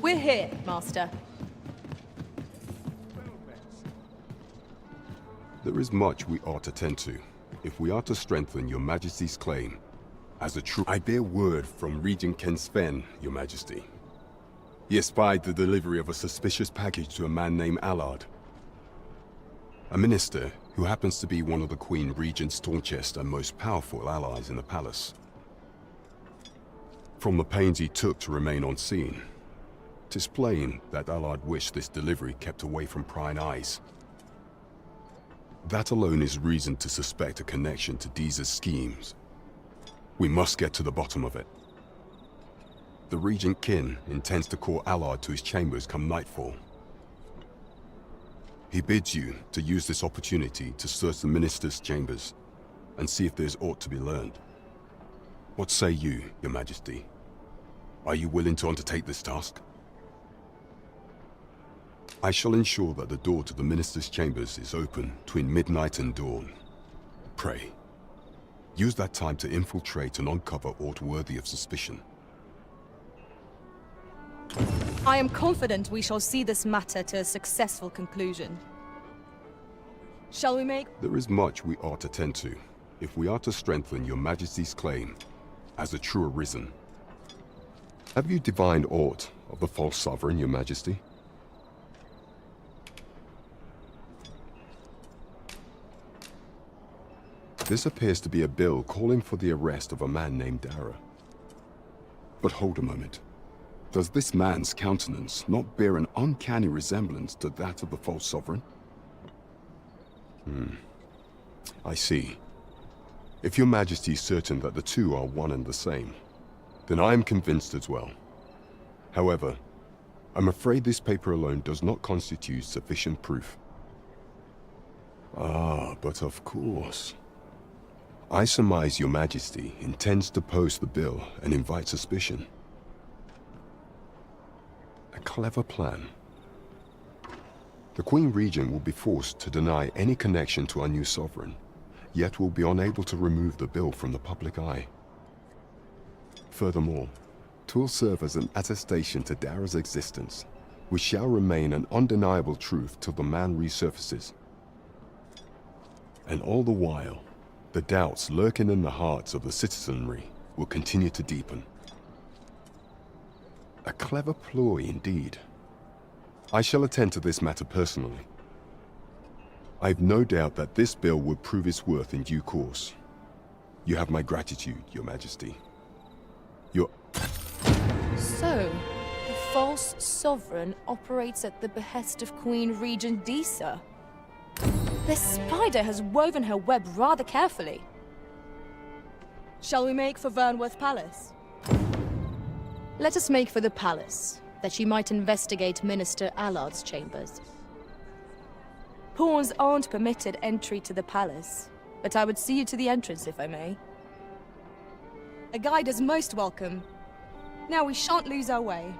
We're here, Master. There is much we ought to tend to, if we are to strengthen your Majesty's claim as a true... I bear word from Regent Ken Sven, your Majesty. He espied the delivery of a suspicious package to a man named Allard, a minister who happens to be one of the Queen Regent's staunchest and most powerful allies in the palace. From the pains he took to remain on scene, 'tis plain that Allard wished this delivery kept away from prying eyes. That alone is reason to suspect a connection to Deeza's schemes. We must get to the bottom of it. The Regent Kin intends to call Allard to his chambers come nightfall. He bids you to use this opportunity to search the minister's chambers and see if there's aught to be learned. What say you, your Majesty? Are you willing to undertake this task? I shall ensure that the door to the minister's chambers is open between midnight and dawn. Pray, use that time to infiltrate and uncover aught worthy of suspicion. I am confident we shall see this matter to a successful conclusion. Shall we make... There is much we ought to tend to, if we are to strengthen your Majesty's claim as a true Arisen. Have you divined aught of the false sovereign, your Majesty? This appears to be a bill calling for the arrest of a man named Dara. But hold a moment. Does this man's countenance not bear an uncanny resemblance to that of the false sovereign? I see. If your Majesty is certain that the two are one and the same, then I am convinced as well. However, I'm afraid this paper alone does not constitute sufficient proof. Ah, but of course. I surmise your Majesty intends to post the bill and invite suspicion. A clever plan. The Queen Regent will be forced to deny any connection to our new sovereign, yet will be unable to remove the bill from the public eye. Furthermore, 'twill serve as an attestation to Dara's existence, which shall remain an undeniable truth till the man resurfaces. And all the while, the doubts lurking in the hearts of the citizenry will continue to deepen. A clever ploy indeed. I shall attend to this matter personally. I've no doubt that this bill will prove its worth in due course. You have my gratitude, your Majesty. So, the false sovereign operates at the behest of Queen Regent Deeza. This spider has woven her web rather carefully. Shall we make for Vernworth Palace? Let us make for the palace, that she might investigate Minister Allard's chambers. Pawns aren't permitted entry to the palace, but I would see you to the entrance if I may. A guide is most welcome. Now we shan't lose our way.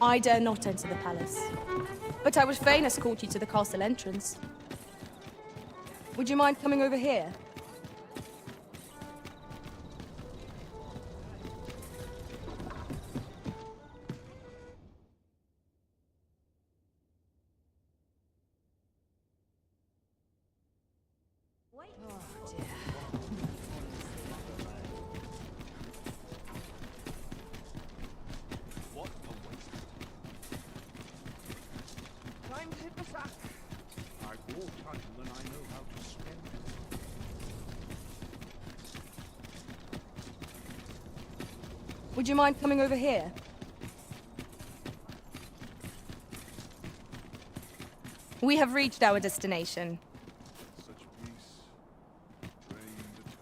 I dare not enter the palace, but I would fain escort you to the castle entrance. Would you mind coming over here? Time to hit the sack. I wore title and I know how to spend it. Would you mind coming over here? We have reached our destination. Such peace, reigned eternal.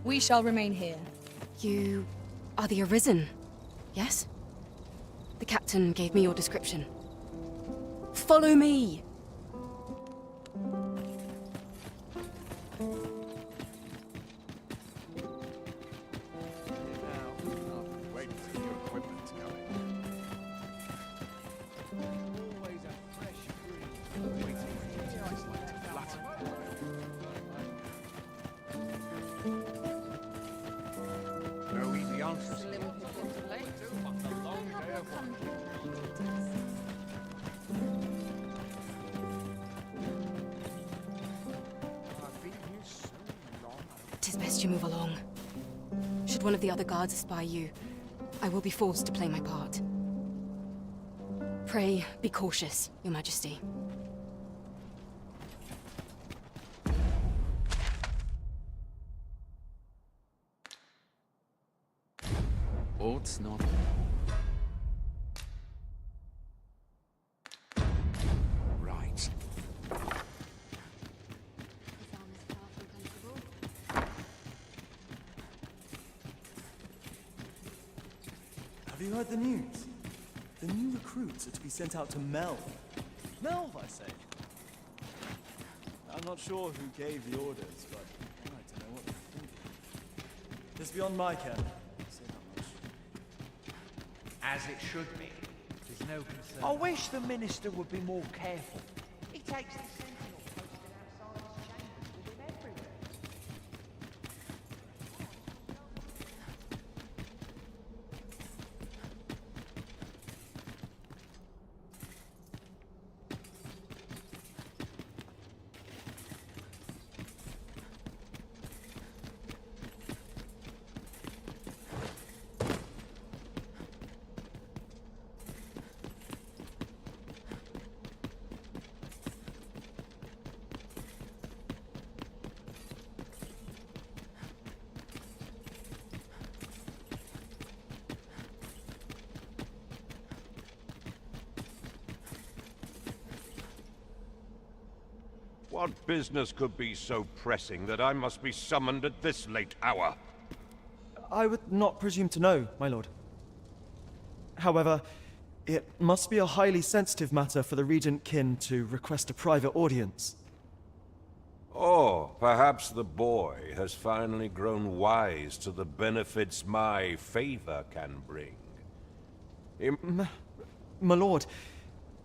We shall remain here. You are the Arisen, yes? The captain gave me your description. Follow me! Wait till your equipment's coming. Always a fresh breeze. Waiting for you to taste like to flatten. No easy answers. Tis best you move along. Should one of the other guards espy you, I will be forced to play my part. Pray, be cautious, Your Majesty. Ought's not. Right. Have you heard the news? The new recruits are to be sent out to Melve. Melve, I say. I'm not sure who gave the orders, but I don't know what they're thinking. It's beyond my care. Say that much. As it should be. There's no concern. I wish the minister would be more careful. He takes the sentinel posted outside his chambers with him everywhere. What business could be so pressing that I must be summoned at this late hour? I would not presume to know, my lord. However, It must be a highly sensitive matter for the Regent Kin to request a private audience. Or perhaps the boy has finally grown wise to the benefits my favor can bring. My lord,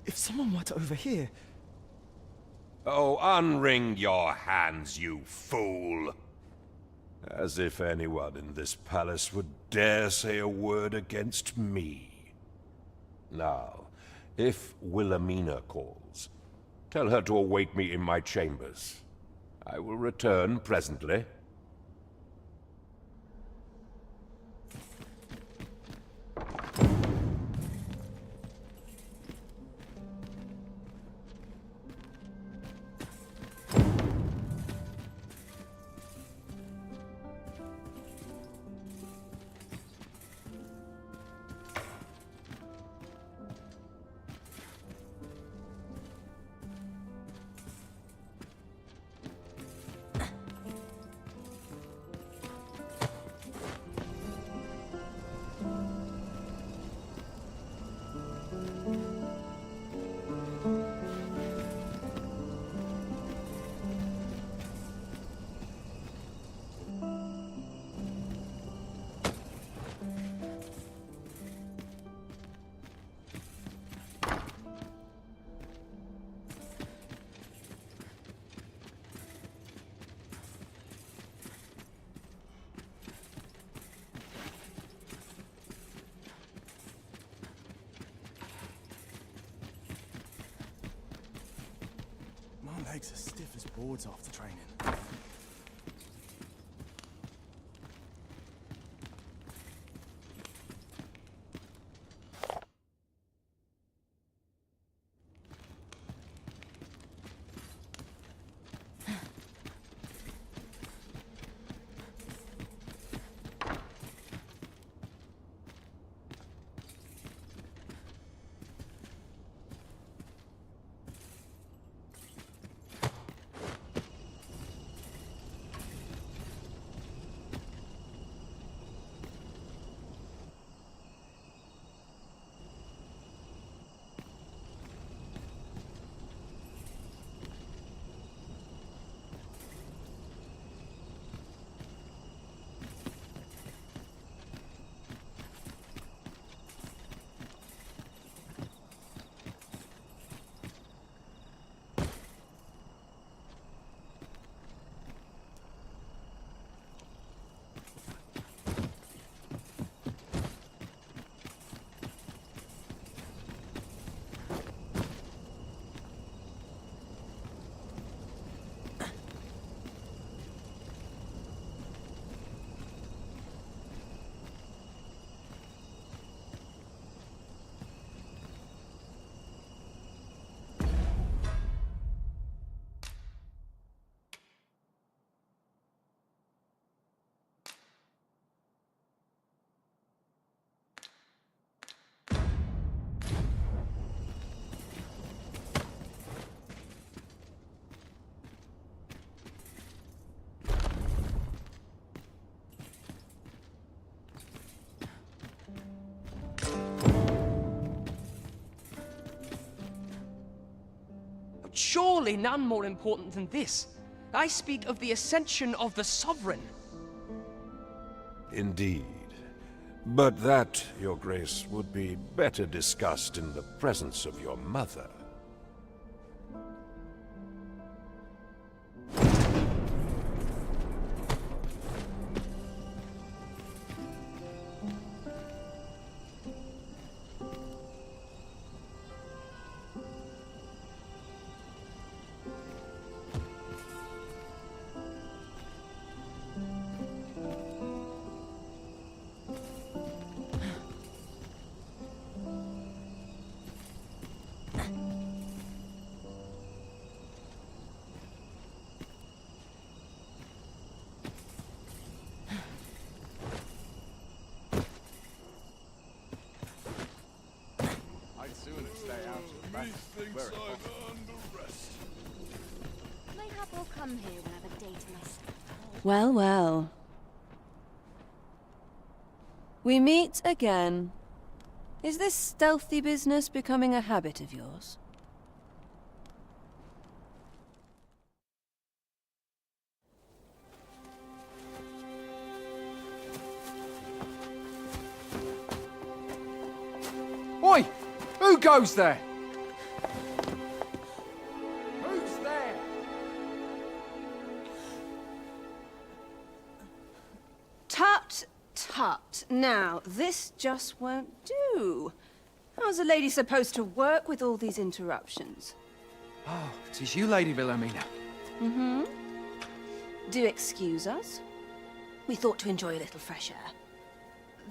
if someone were to overhear... Oh, unwring your hands, you fool! As if anyone in this palace would dare say a word against me. Now, if Wilhelmina calls, tell her to await me in my chambers. I will return presently. My legs are stiff as boards after training. Surely none more important than this. I speak of the ascension of the Sovereign. Indeed. But that, Your Grace, would be better discussed in the presence of your mother. Methinks I'm under arrest. Mayhap I'll come here when I've a day to myself. Well, well. We meet again. Is this stealthy business becoming a habit of yours? Oi! Who goes there? Who's there? Tut, tut. Now, this just won't do. How's a lady supposed to work with all these interruptions? Oh, 'tis you, Lady Wilhelmina. Mm-hmm. Do excuse us. We thought to enjoy a little fresh air.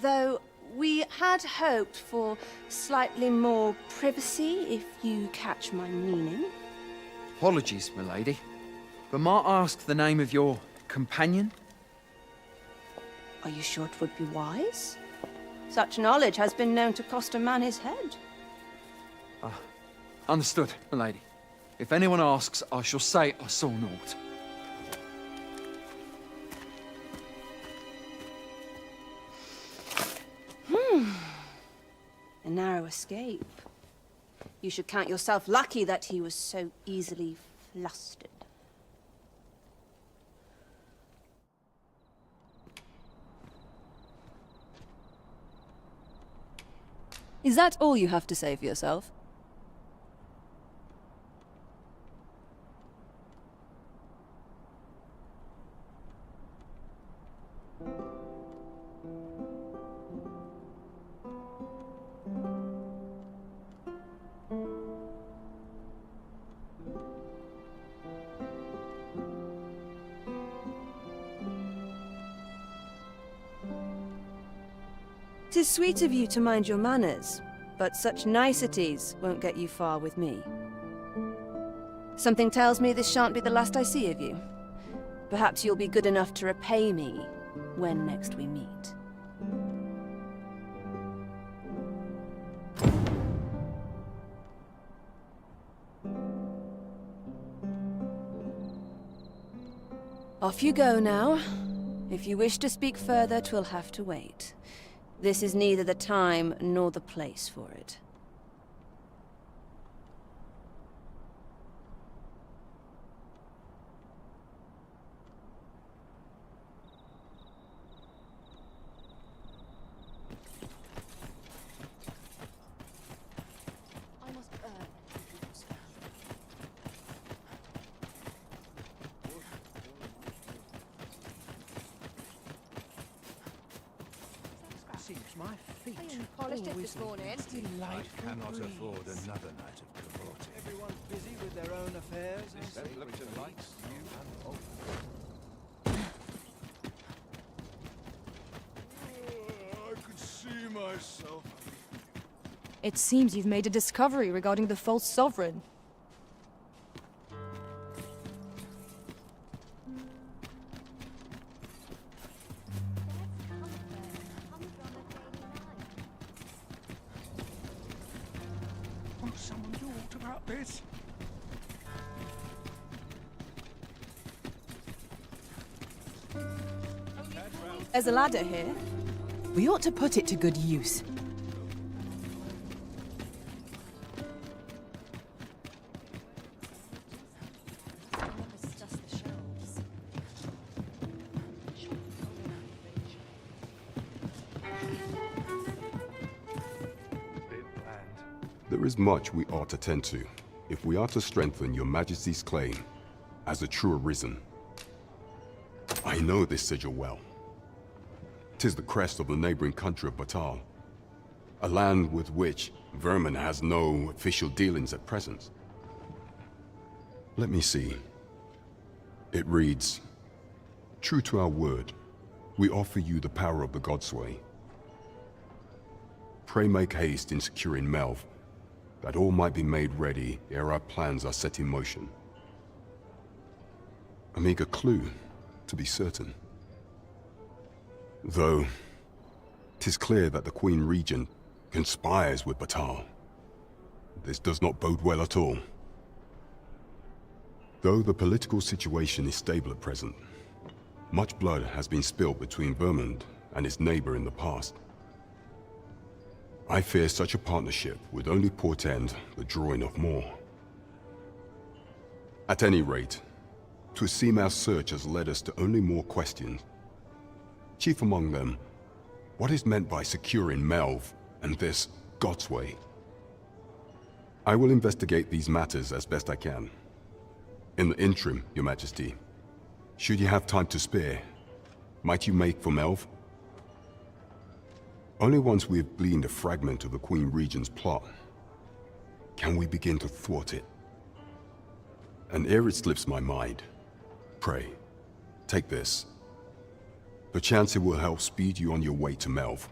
Though, we had hoped for slightly more privacy, if you catch my meaning. Apologies, milady. But might I ask the name of your companion? Are you sure it would be wise? Such knowledge has been known to cost a man his head. Understood, milady. If anyone asks, I shall say I saw naught. A narrow escape. You should count yourself lucky that he was so easily flustered. Is that all you have to say for yourself? Tis sweet of you to mind your manners, but such niceties won't get you far with me. Something tells me this shan't be the last I see of you. Perhaps you'll be good enough to repay me when next we meet. Off you go now. If you wish to speak further, 'twill have to wait. This is neither the time nor the place for it. My feet. I polished it this morning. I cannot afford another night of cavorting. Everyone's busy with their own affairs. I could see myself. It seems you've made a discovery regarding the false sovereign. Won't someone do aught about this? There's a ladder here. We ought to put it to good use. There is much we ought to tend to, if we are to strengthen your Majesty's claim as a true Arisen. I know this sigil well. 'Tis the crest of the neighboring country of Batal, a land with which Vermin has no official dealings at present. Let me see. It reads, "True to our word, we offer you the power of the Godsway. Pray make haste in securing Melv, that all might be made ready ere our plans are set in motion." A meager clue, to be certain. Though, 'tis clear that the Queen Regent conspires with Batal. This does not bode well at all. Though the political situation is stable at present, much blood has been spilled between Vermund and his neighbor in the past. I fear such a partnership would only portend the drawing of more. At any rate, 'twould seem our search has led us to only more questions. Chief among them, what is meant by securing Melve and this God's way? I will investigate these matters as best I can. In the interim, Your Majesty, should you have time to spare, might you make for Melve? Only once we have gleaned a fragment of the Queen Regent's plot can we begin to thwart it. And ere it slips my mind, pray, take this. Perchance it will help speed you on your way to Melve.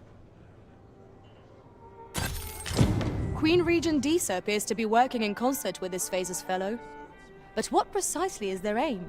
Queen Regent Disa appears to be working in concert with this Phaser's fellow. But what precisely is their aim?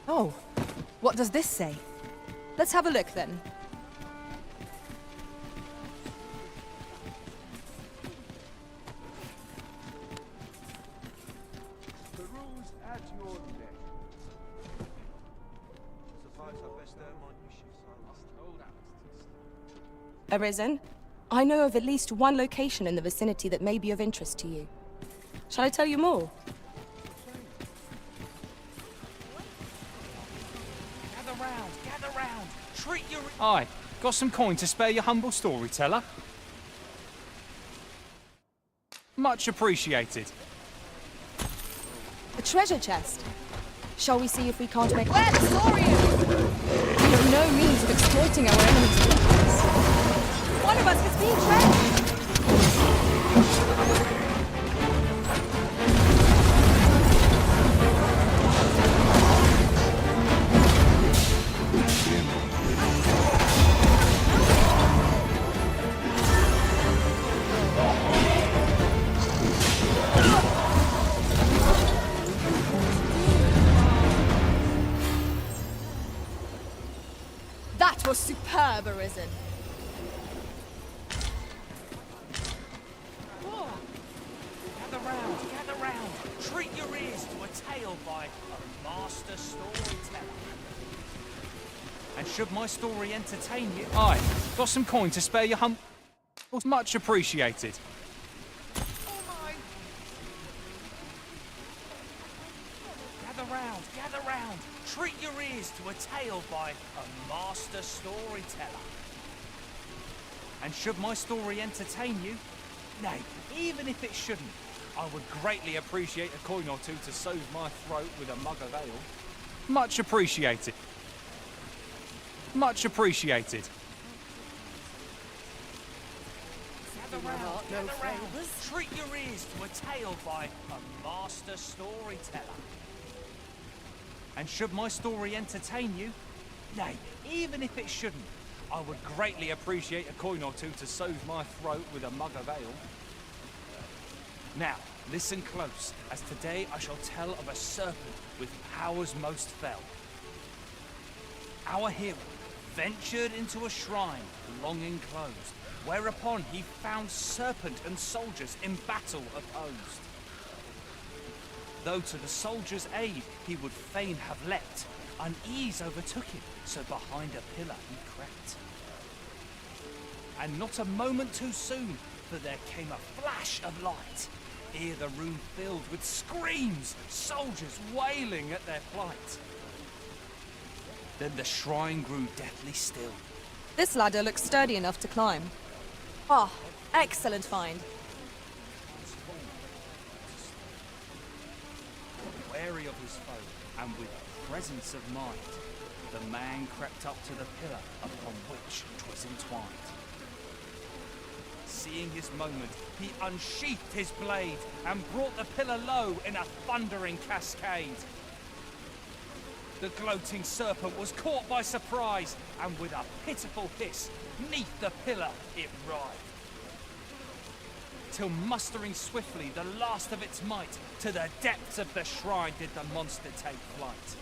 Oh, what does this say? Let's have a look then. The rules at your neck. Suppose I best earn my wishes. I must hold out. Arisen, I know of at least one location in the vicinity that may be of interest to you. Shall I tell you more? Gather round. Treat your... Aye, got some coin to spare your humble storyteller? Much appreciated. A treasure chest. Shall we see if we can't make... Where the story is! We have no means of exploiting our enemies' weakness. One of us is being trapped! That was superb, Arisen. Gather round. Treat your ears to a tale by a master storyteller. And should my story entertain you... Aye, got some coin to spare your was much appreciated. Gather round. Treat your ears to a tale by a master storyteller. And should my story entertain you, nay, even if it shouldn't, I would greatly appreciate a coin or two to soothe my throat with a mug of ale. Much appreciated. Much appreciated. Gather round. Treat your ears to a tale by a master storyteller. And should my story entertain you, nay, even if it shouldn't, I would greatly appreciate a coin or two to soothe my throat with a mug of ale. Now, listen close, as today I shall tell of a serpent with powers most fell. Our hero ventured into a shrine long enclosed, whereupon he found serpent and soldiers in battle opposed. Though to the soldiers' aid he would fain have leapt, unease overtook him, so behind a pillar he crept. And not a moment too soon, for there came a flash of light, ere the room filled with screams, soldiers wailing at their plight. Then the shrine grew deathly still. This ladder looks sturdy enough to climb. Ah, excellent find. Wary of his foe, and with presence of mind, the man crept up to the pillar upon which 'twas entwined. Seeing his moment, he unsheathed his blade and brought the pillar low in a thundering cascade. The gloating serpent was caught by surprise, and with a pitiful hiss, 'neath the pillar it writhed. Till mustering swiftly the last of its might, to the depths of the shrine did the monster take flight.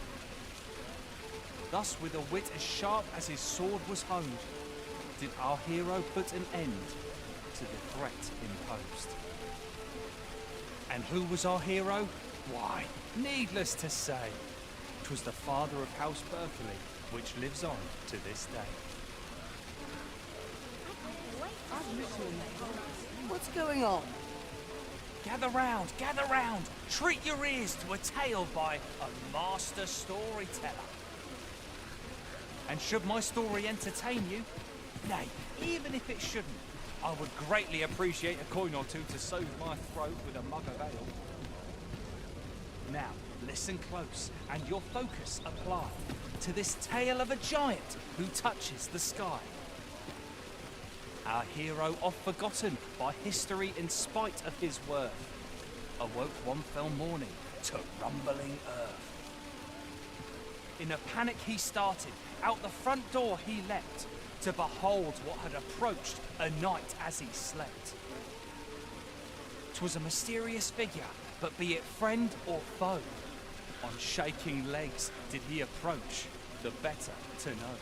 Thus, with a wit as sharp as his sword was honed, did our hero put an end to the threat imposed. And who was our hero? Why, needless to say, 'twas the father of House Berkeley, which lives on to this day. What's going on? Gather round, treat your ears to a tale by a master storyteller. And should my story entertain you, nay, even if it shouldn't, I would greatly appreciate a coin or two to soothe my throat with a mug of ale. Now, listen close, and your focus apply to this tale of a giant who touches the sky. Our hero, oft forgotten by history in spite of his worth, awoke one fell morning to rumbling earth. In a panic he started, out the front door he leapt, to behold what had approached a night as he slept. 'Twas a mysterious figure, but be it friend or foe, on shaking legs did he approach, the better to know.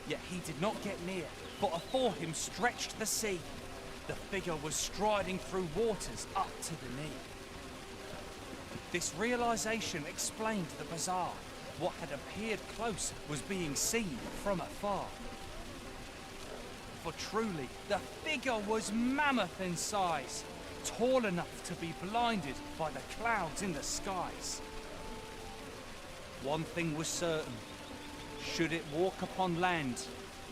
Yet he did not get near, for afore him stretched the sea. The figure was striding through waters up to the knee. This realization explained the bizarre. What had appeared close was being seen from afar. For truly, the figure was mammoth in size, tall enough to be blinded by the clouds in the skies. One thing was certain, should it walk upon land,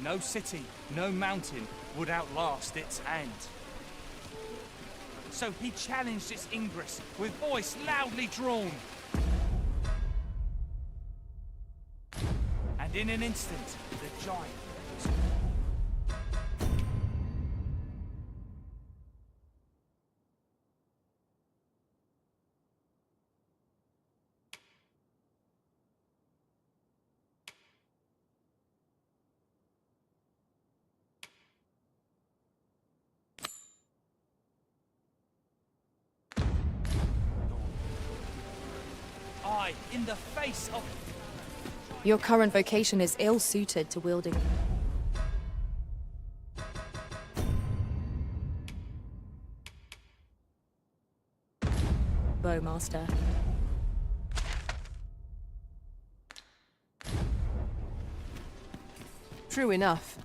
no city, no mountain would outlast its hand. So he challenged its ingress with voice loudly drawn. And in an instant, the giant was in the face of... Your current vocation is ill-suited to wielding. Bowmaster. True enough.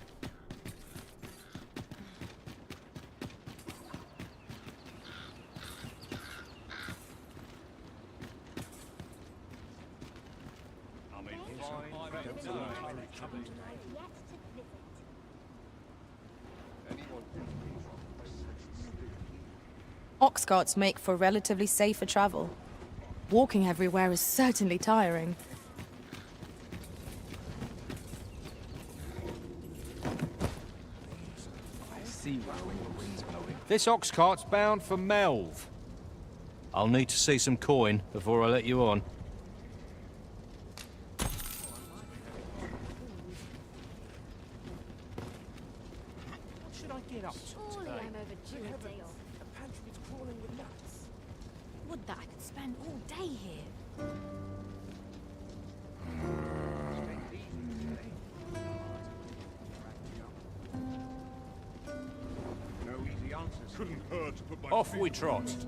Ox carts make for relatively safer travel. Walking everywhere is certainly tiring. This ox cart's bound for Melv. I'll need to see some coin before I let you on. What should I get up to Surely today? I'm overdue a deal. The pantry's crawling with nuts. Would that I could spend all day here. No easy answers. Couldn't hurt to put my Off feet we on trot. it.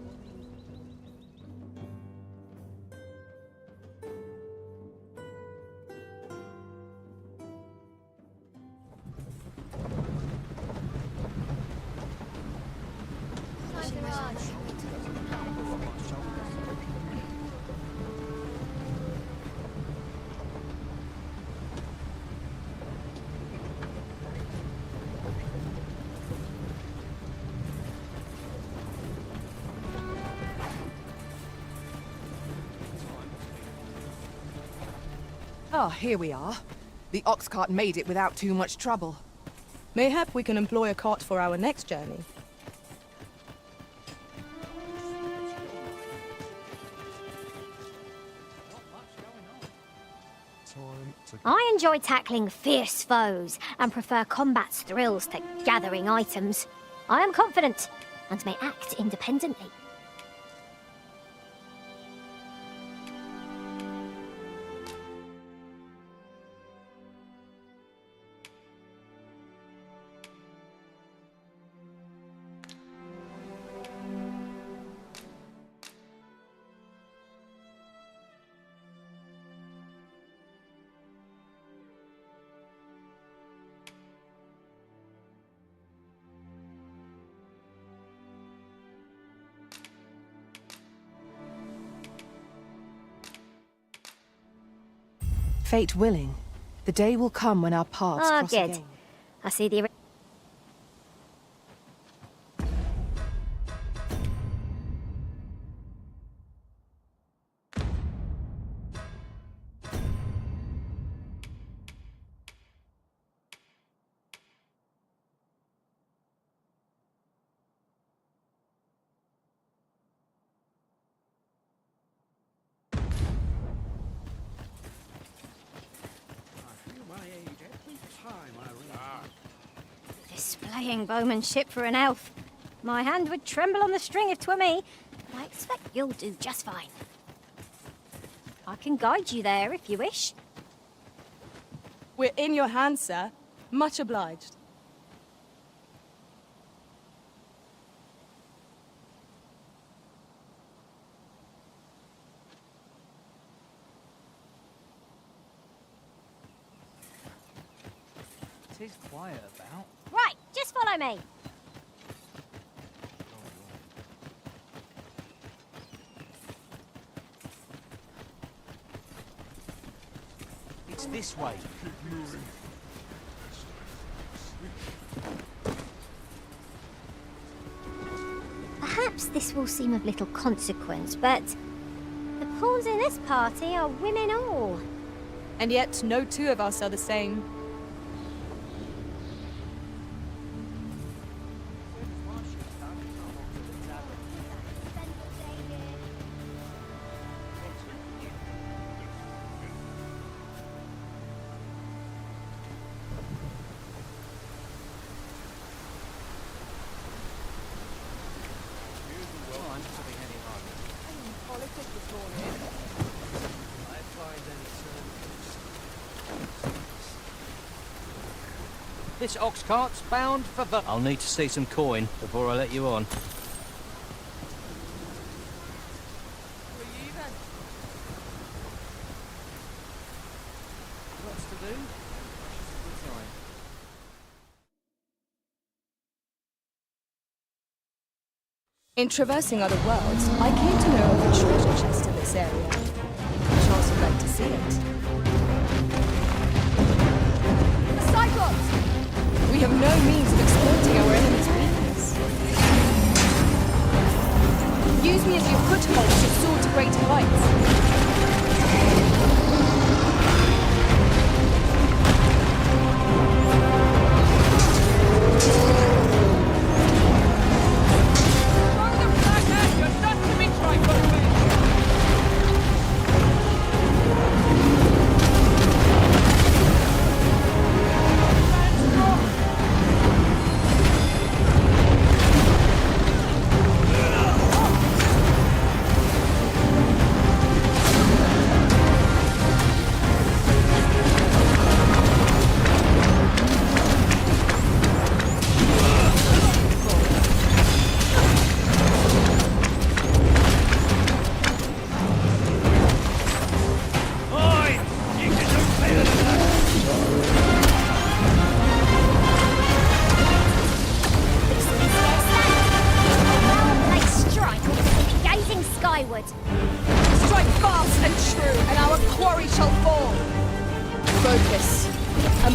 Ah, here we are. The ox cart made it without too much trouble. Mayhap we can employ a cart for our next journey. I enjoy tackling fierce foes and prefer combat's thrills to gathering items. I am confident and may act independently. Fate willing, the day will come when our paths cross good. again. I see the... Displaying bowmanship for an elf. My hand would tremble on the string if 'twere me. I expect you'll do just fine. I can guide you there if you wish. We're in your hands, sir. Much obliged. It is quiet about. Right, just follow me. It's this way. Keep moving. Perhaps this will seem of little consequence, but the pawns in this party are women all. And yet, no two of us are the same. This ox cart's bound for the... I'll need to see some coin before I let you on. Lots to do. Good time. In traversing other worlds, I came to know of a treasure chest in this area. Charles would like to see it. The Cyclops! We have no means of exploiting our enemy's weakness.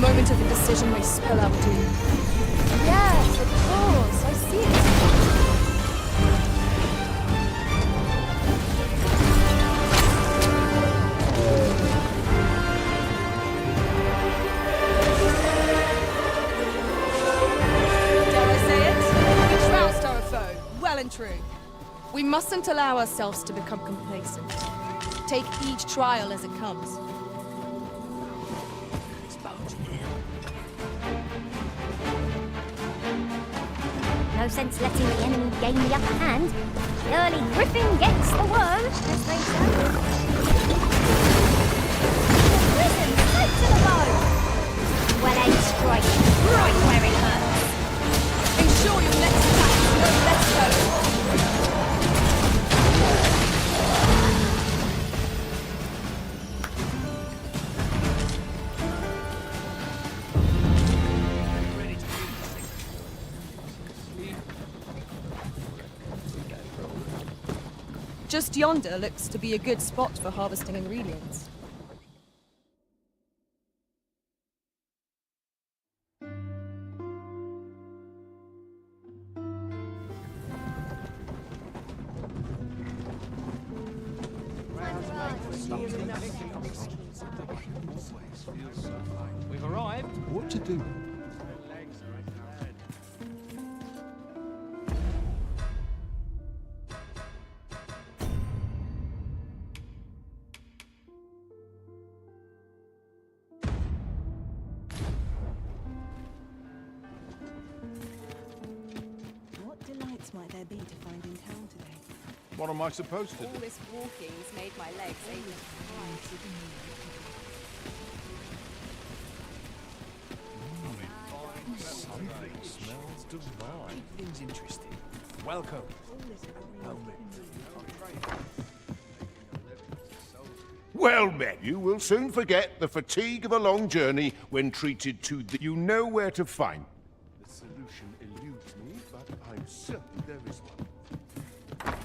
moment of indecision may spell out doom. Yes, of course, I see it. Dare I say it? We trounced our foe, well and true. We mustn't allow ourselves to become complacent. Take each trial as it comes. No sense letting the enemy gain the upper hand. The early griffin gets the worm, as they say. Listen, straight to the bone. Well aimed strike, right where it hurts. Ensure your next attack is no less so. Just yonder looks to be a good spot for harvesting ingredients. We've arrived. What to do? What delights might there be to find in town today? What am I supposed to All do? this walking's made my legs ache. Something smells divine. Things interesting. Welcome. Well met. You will soon forget the fatigue of a long journey when treated to the... You know where to find. The solution eludes me, but I'm certain there is one.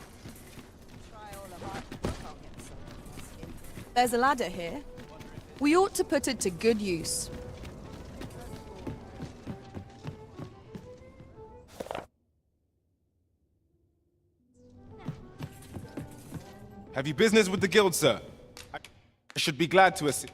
There's a ladder here. We ought to put it to good use. Have you business with the guild, sir? I should be glad to assist.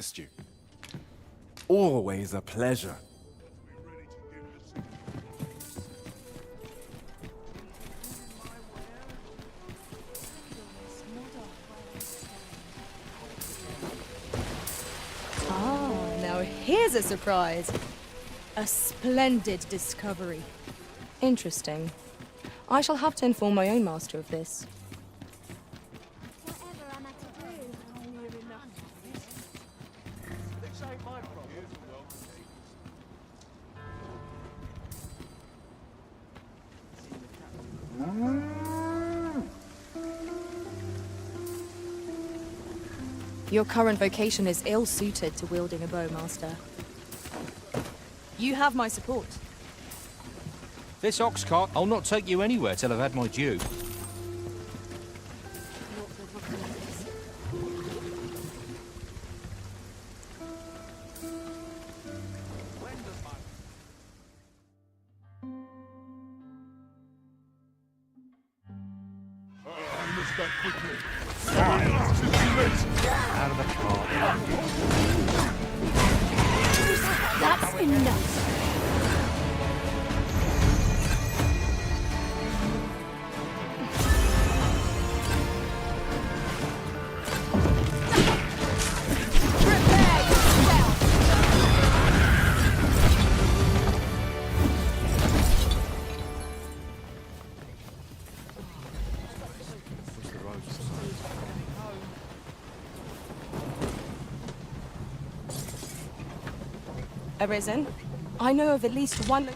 assist you. Always a pleasure. Ah, now here's a surprise. A splendid discovery. Interesting. I shall have to inform my own master of this. Your current vocation is ill-suited to wielding a bow, Master. You have my support. This ox cart, I'll not take you anywhere till I've had my due. Out of the cart. That's enough. Arisen, I know of at least one...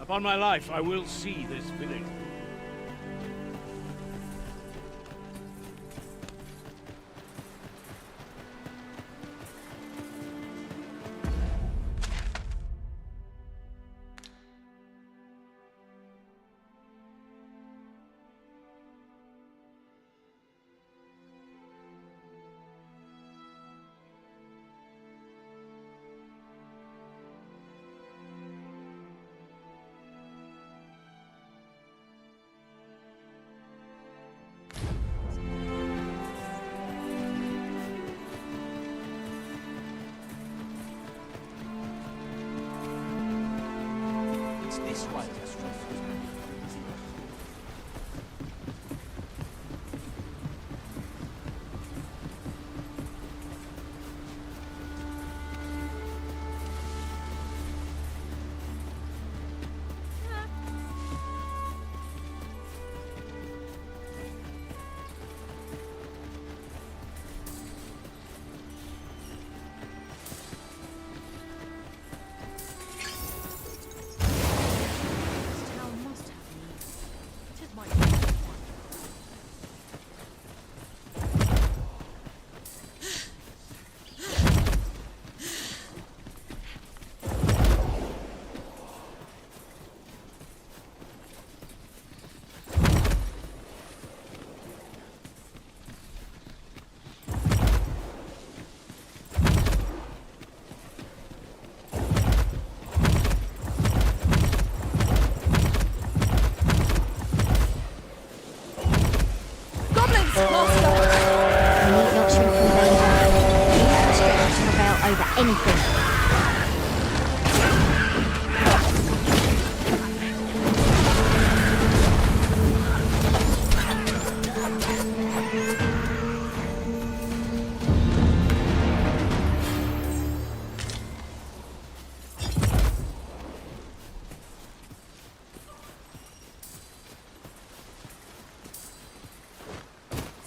Upon my life, I will see this village. This way.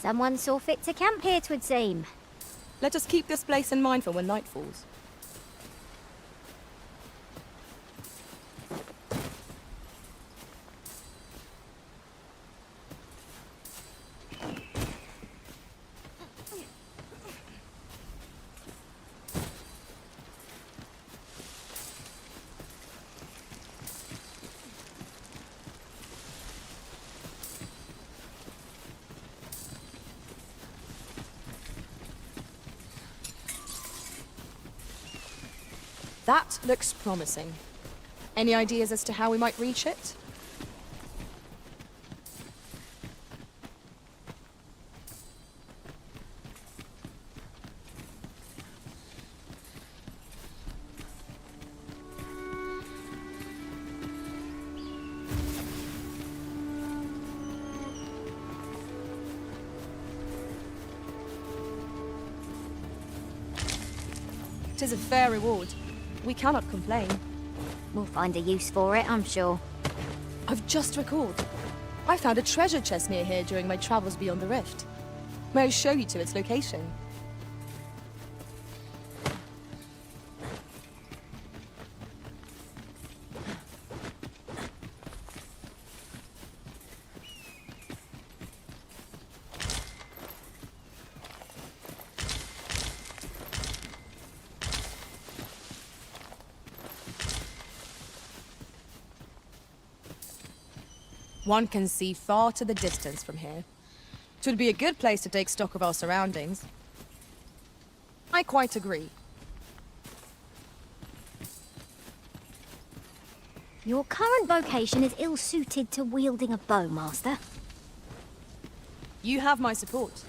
Someone saw fit to camp here, 'twould seem. Let us keep this place in mind for when night falls. That looks promising. Any ideas as to how we might reach it? Tis a fair reward. We cannot complain. We'll find a use for it, I'm sure. I've just recalled. I found a treasure chest near here during my travels beyond the rift. May I show you to its location? One can see far to the distance from here. 'Twould be a good place to take stock of our surroundings. I quite agree. Your current vocation is ill-suited to wielding a bow, Master. You have my support.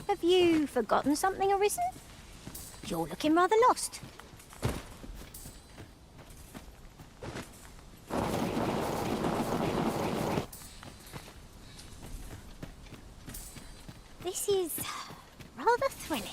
Have you forgotten something, Arisen? You're looking rather lost. This is rather thrilling.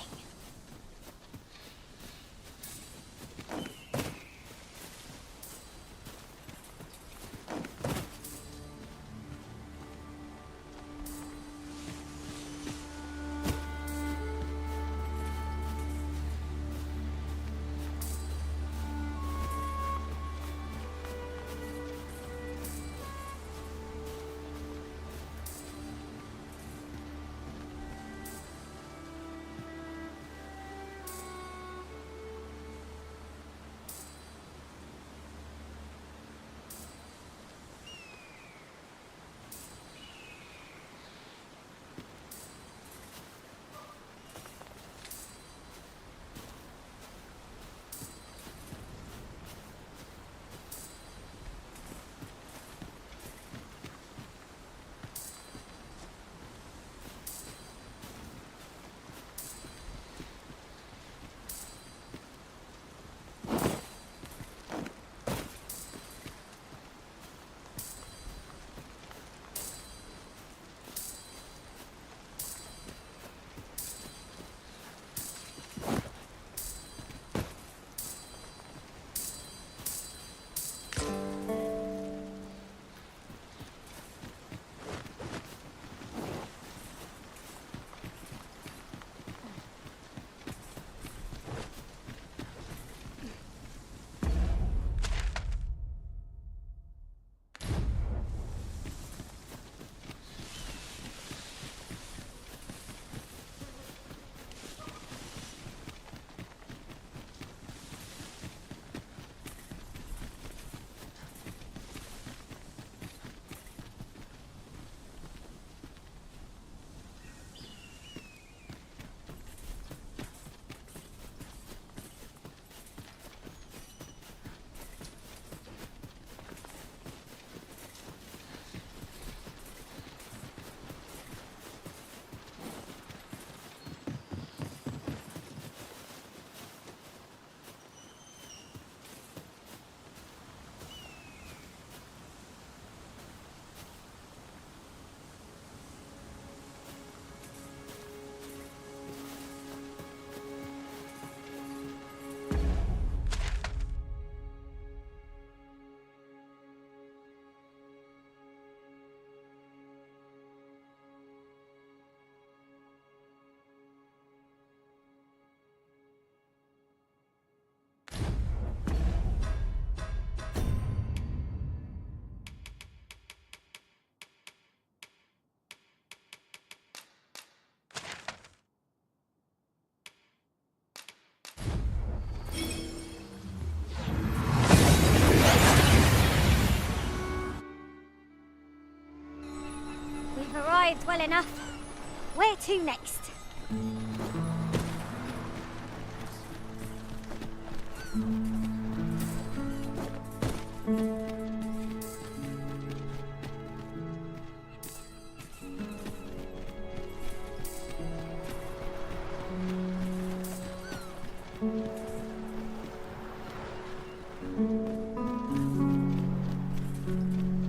well enough. Where to next?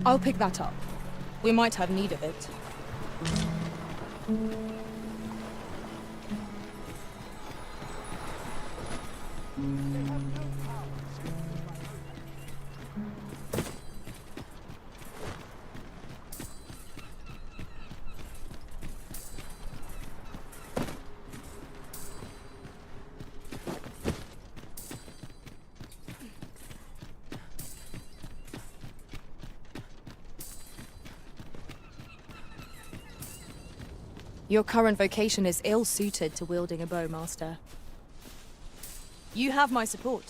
I'll pick that up. We might have need of it. Your current vocation is ill-suited to wielding a bow, Master. You have my support.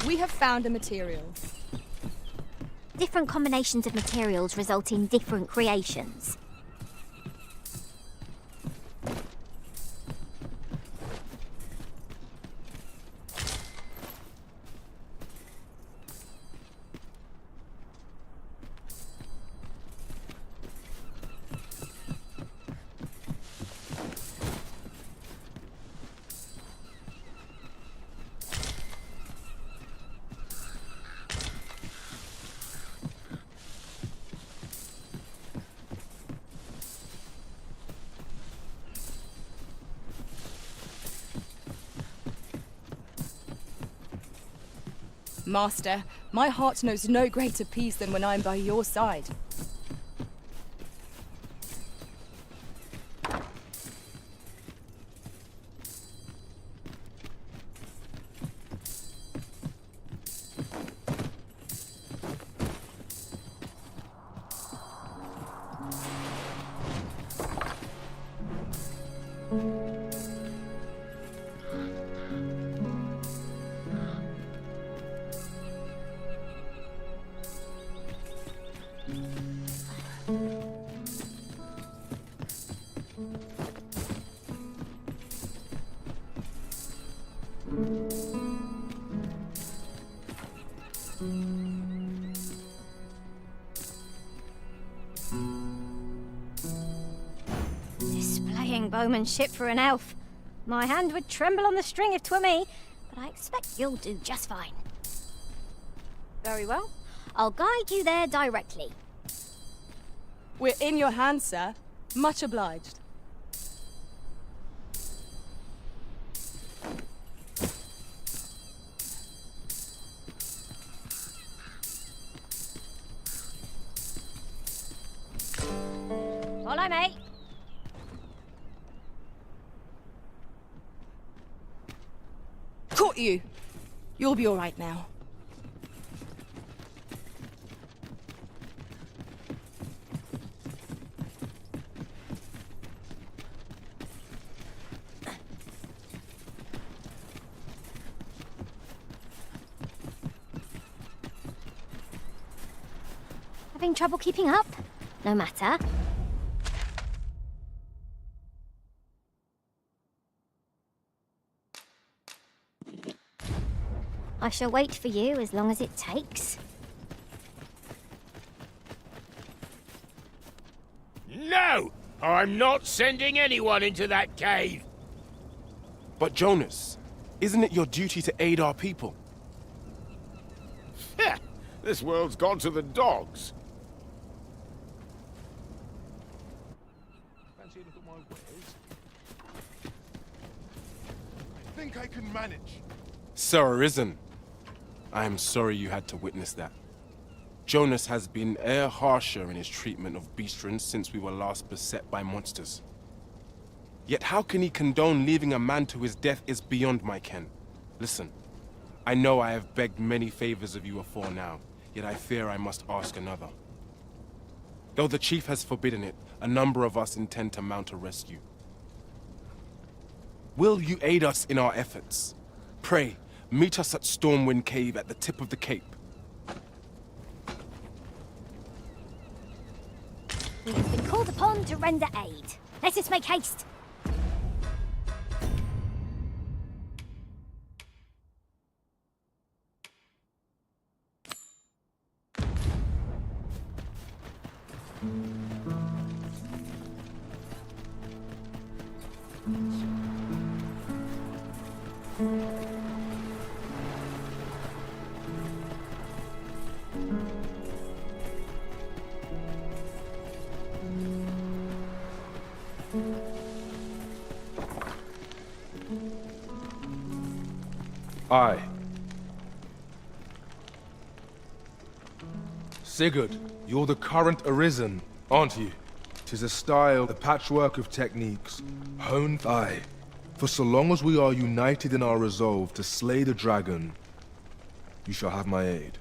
We have found a material. Different combinations of materials result in different creations. Master, my heart knows no greater peace than when I'm by your side. Displaying bowmanship for an elf. My hand would tremble on the string if 'twere me, but I expect you'll do just fine. Very well. I'll guide you there directly. We're in your hands, sir. Much obliged. Follow me. Caught you! You'll be all right now. Having trouble keeping up? No matter. I shall wait for you as long as it takes. No! I'm not sending anyone into that cave! But Jonas, isn't it your duty to aid our people? Heh! This world's gone to the dogs. Fancy a look at my wares? Think I can manage? Sir Arisen, I am sorry you had to witness that. Jonas has been e'er harsher in his treatment of beastrons since we were last beset by monsters. Yet how can he condone leaving a man to his death is beyond my ken. Listen, I know I have begged many favors of you afore now, yet I fear I must ask another. Though the chief has forbidden it, a number of us intend to mount a rescue. Will you aid us in our efforts? Pray, meet us at Stormwind Cave at the tip of the cape. We have been called upon to render aid. Let us make haste. Aye. Sigurd, you're the current Arisen, aren't you? 'Tis a style, a patchwork of techniques, honed. Aye. For so long as we are united in our resolve to slay the dragon, you shall have my aid.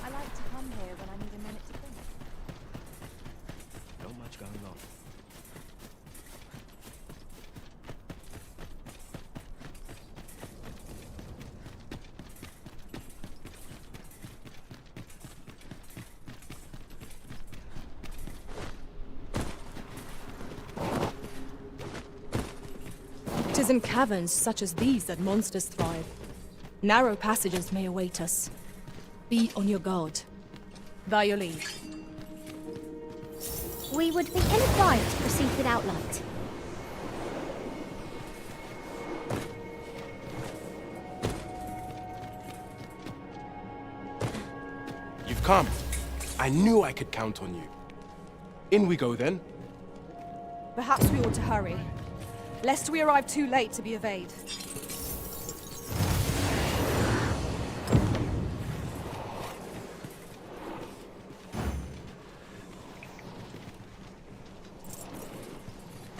I like to come here when I need a minute to think. Not much going on. It is in caverns such as these that monsters thrive. Narrow passages may await us. Be on your guard. By your leave. We would be ill-advised to proceed without light. You've come. I knew I could count on you. In we go then. Perhaps we ought to hurry, lest we arrive too late to be evaded.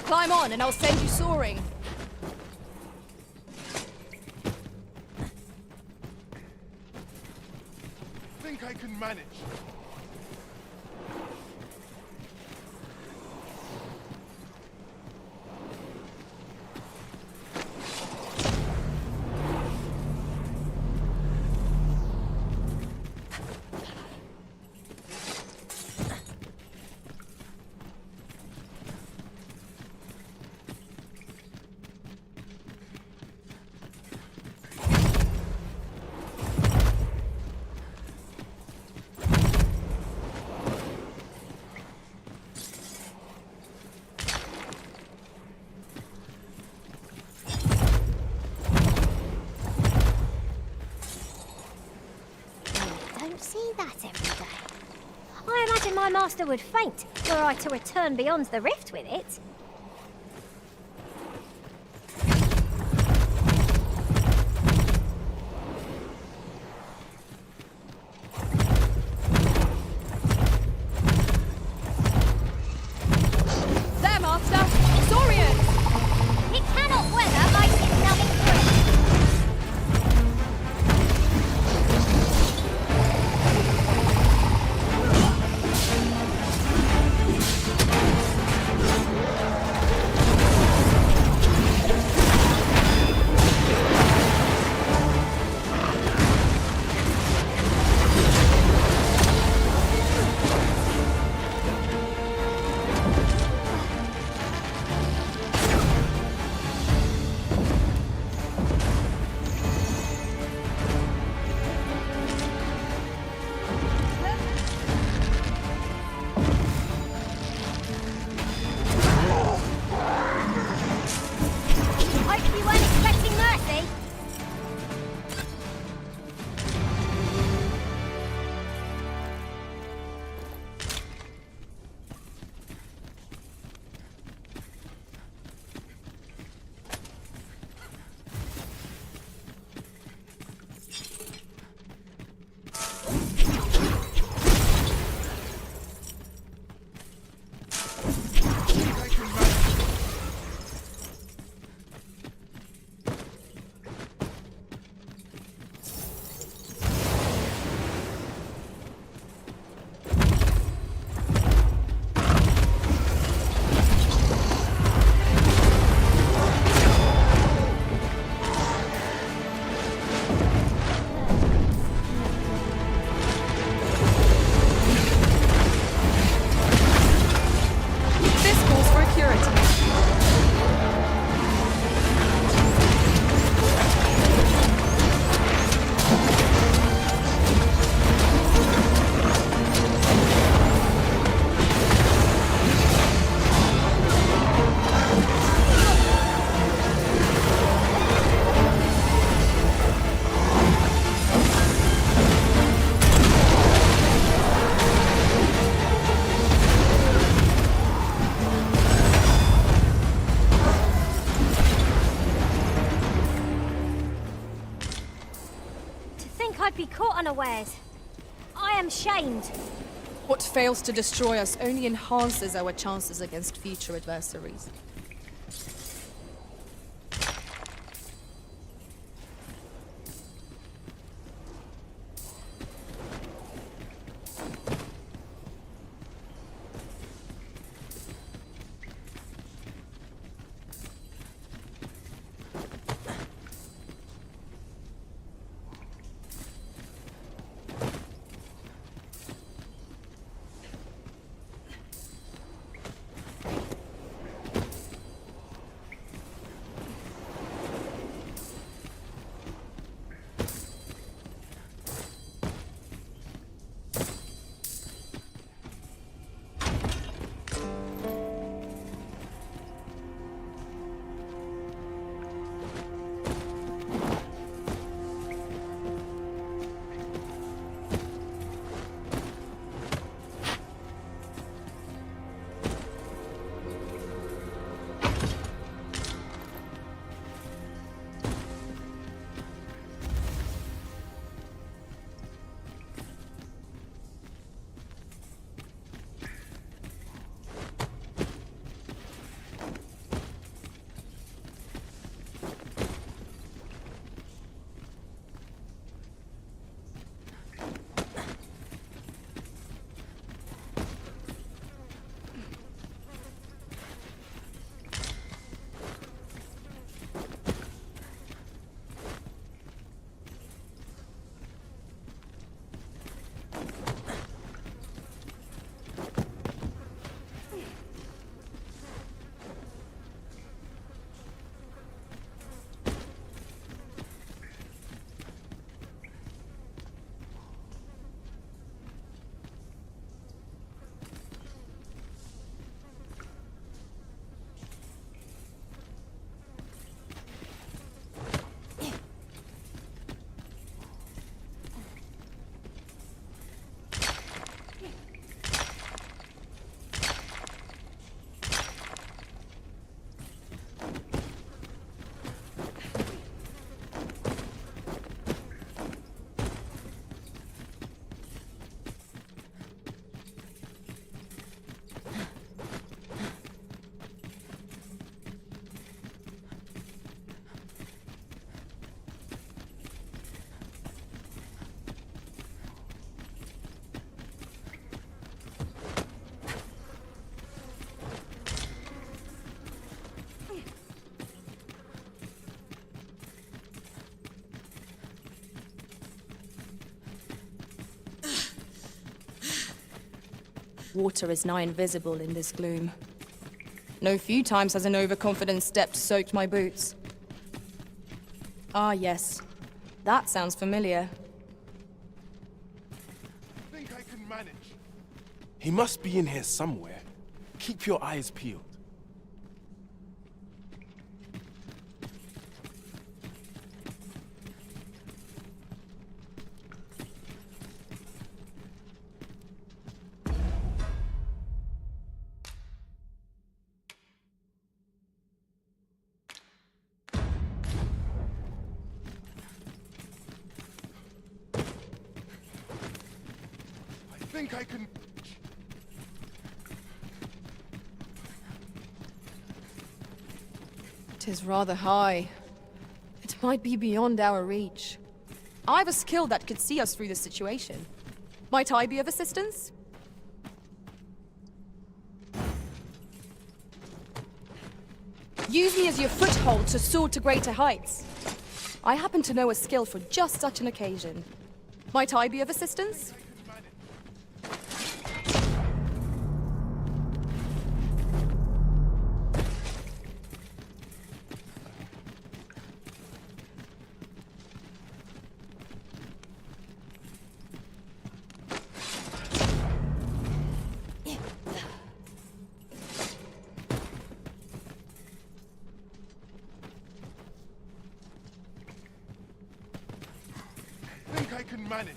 Climb on, and I'll send you soaring. Think I can manage? Don't see that every day. I imagine my master would faint were I to return beyond the rift with it. There, Master! Saurian! It cannot weather icy numbing through. I'd be caught unawares. I am shamed. What fails to destroy us only enhances our chances against future adversaries. Water is nigh invisible in this gloom. No few times has an overconfident step soaked my boots. Ah, yes. That sounds familiar. I think I can manage. He must be in here somewhere. Keep your eyes peeled. I think I can... Tis rather high. It might be beyond our reach. I've a skill that could see us through this situation. Might I be of assistance? Use me as your foothold to soar to greater heights. I happen to know a skill for just such an occasion. Might I be of assistance? I think I can manage.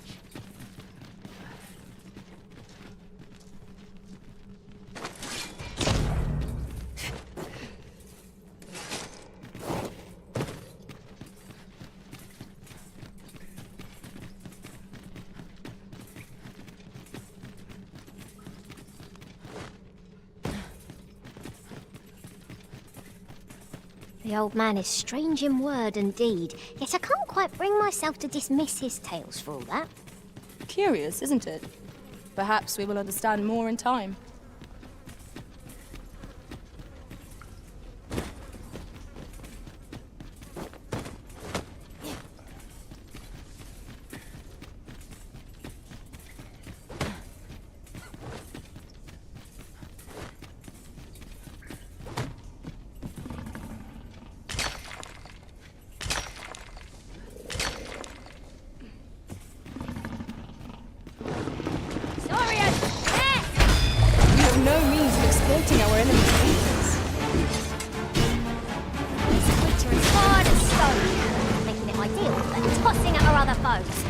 The old man is strange in word and deed, yet I can't quite bring myself to dismiss his tales for all that. Curious, isn't it? Perhaps we will understand more in time. No means of exploiting our enemy's weakness. This creature is hard as stone, making it ideal for tossing at our other foes.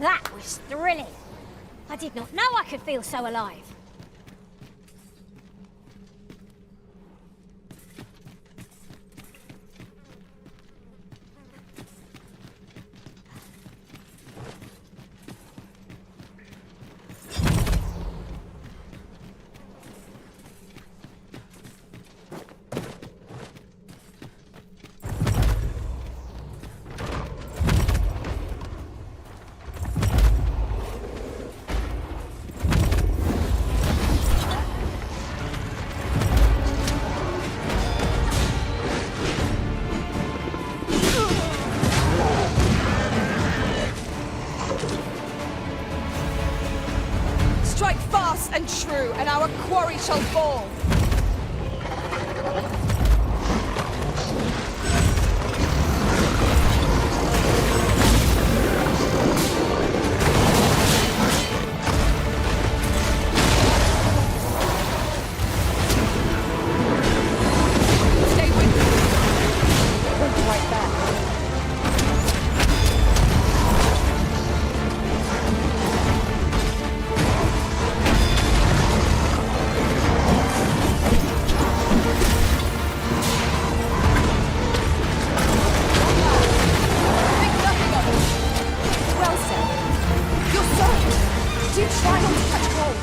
That was thrilling. I did not know I could feel so alive. Strike fast and true, and our quarry shall fall. Stay with me. We'll be right back. Well said. You're sorry. Do try not to catch cold.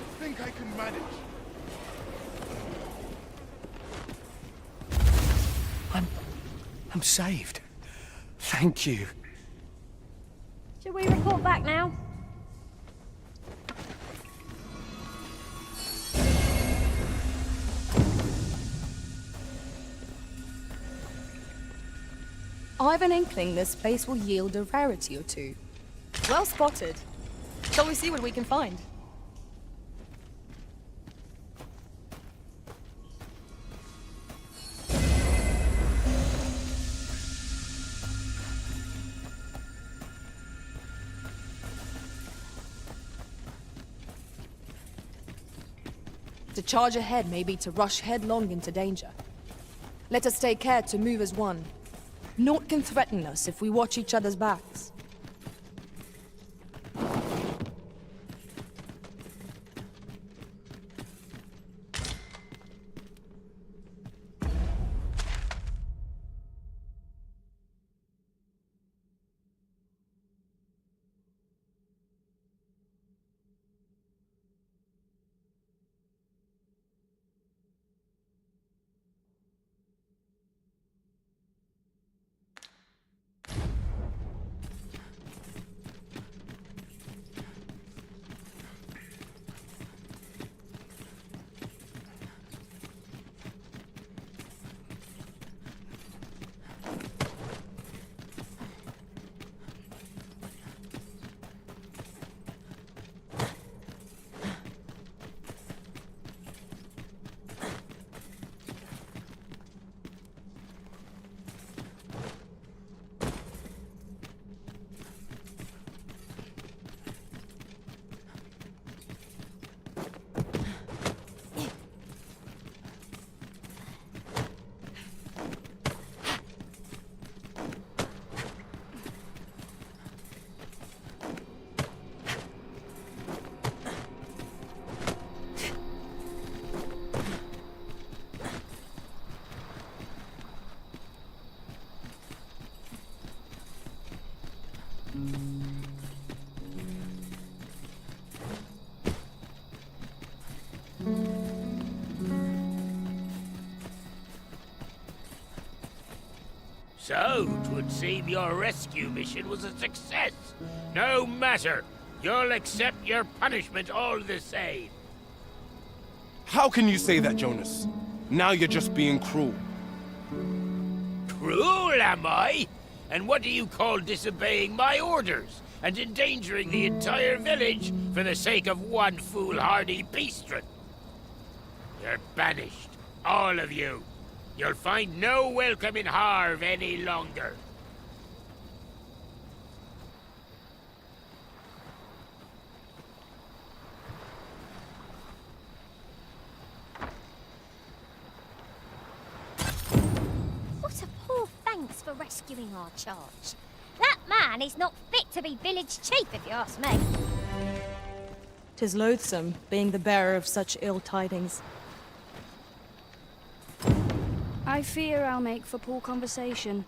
I think I can manage. I'm saved. Thank you. Should we report back now? I've an inkling this place will yield a rarity or two. Well spotted. Shall we see what we can find? To charge ahead may be to rush headlong into danger. Let us take care to move as one. Naught can threaten us if we watch each other's backs. So, 'twould seem your rescue mission was a success. No matter. You'll accept your punishment all the same. How can you say that, Jonas? Now you're just being cruel. Cruel, am I? And what do you call disobeying my orders and endangering the entire village for the sake of one foolhardy beastron? You're banished, all of you. You'll find no welcome in Harv any longer. What a poor thanks for rescuing our charge. That man is not fit to be village chief, if you ask me. 'Tis loathsome, being the bearer of such ill tidings. I fear I'll make for poor conversation.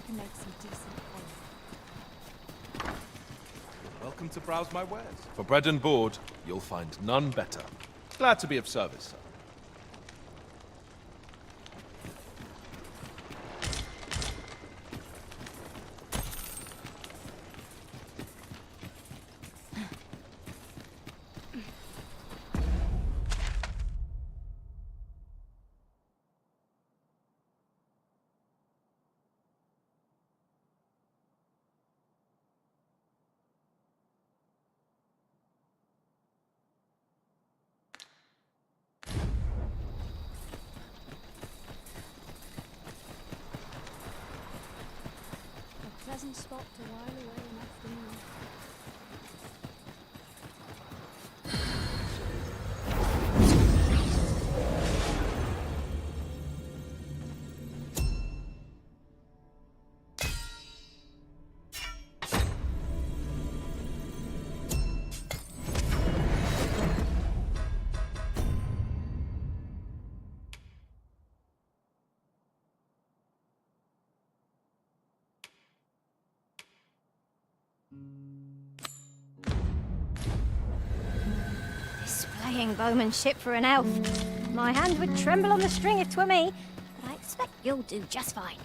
Make some decent coin. Welcome to browse my wares. For bread and board, you'll find none better. Glad to be of service, sir. A pleasant spot to while away an afternoon. Displaying bowmanship for an elf. My hand would tremble on the string if 'twere me, but I expect you'll do just fine.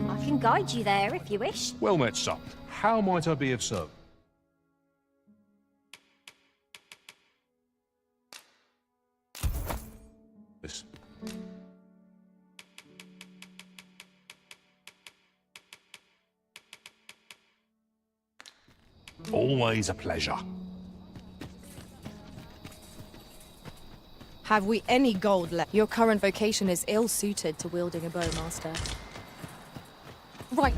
I can guide you there if you wish. Well met, son. How might I be of service? This. Always a pleasure. Have we any gold left? Your current vocation is ill-suited to wielding a bow, Master. Right.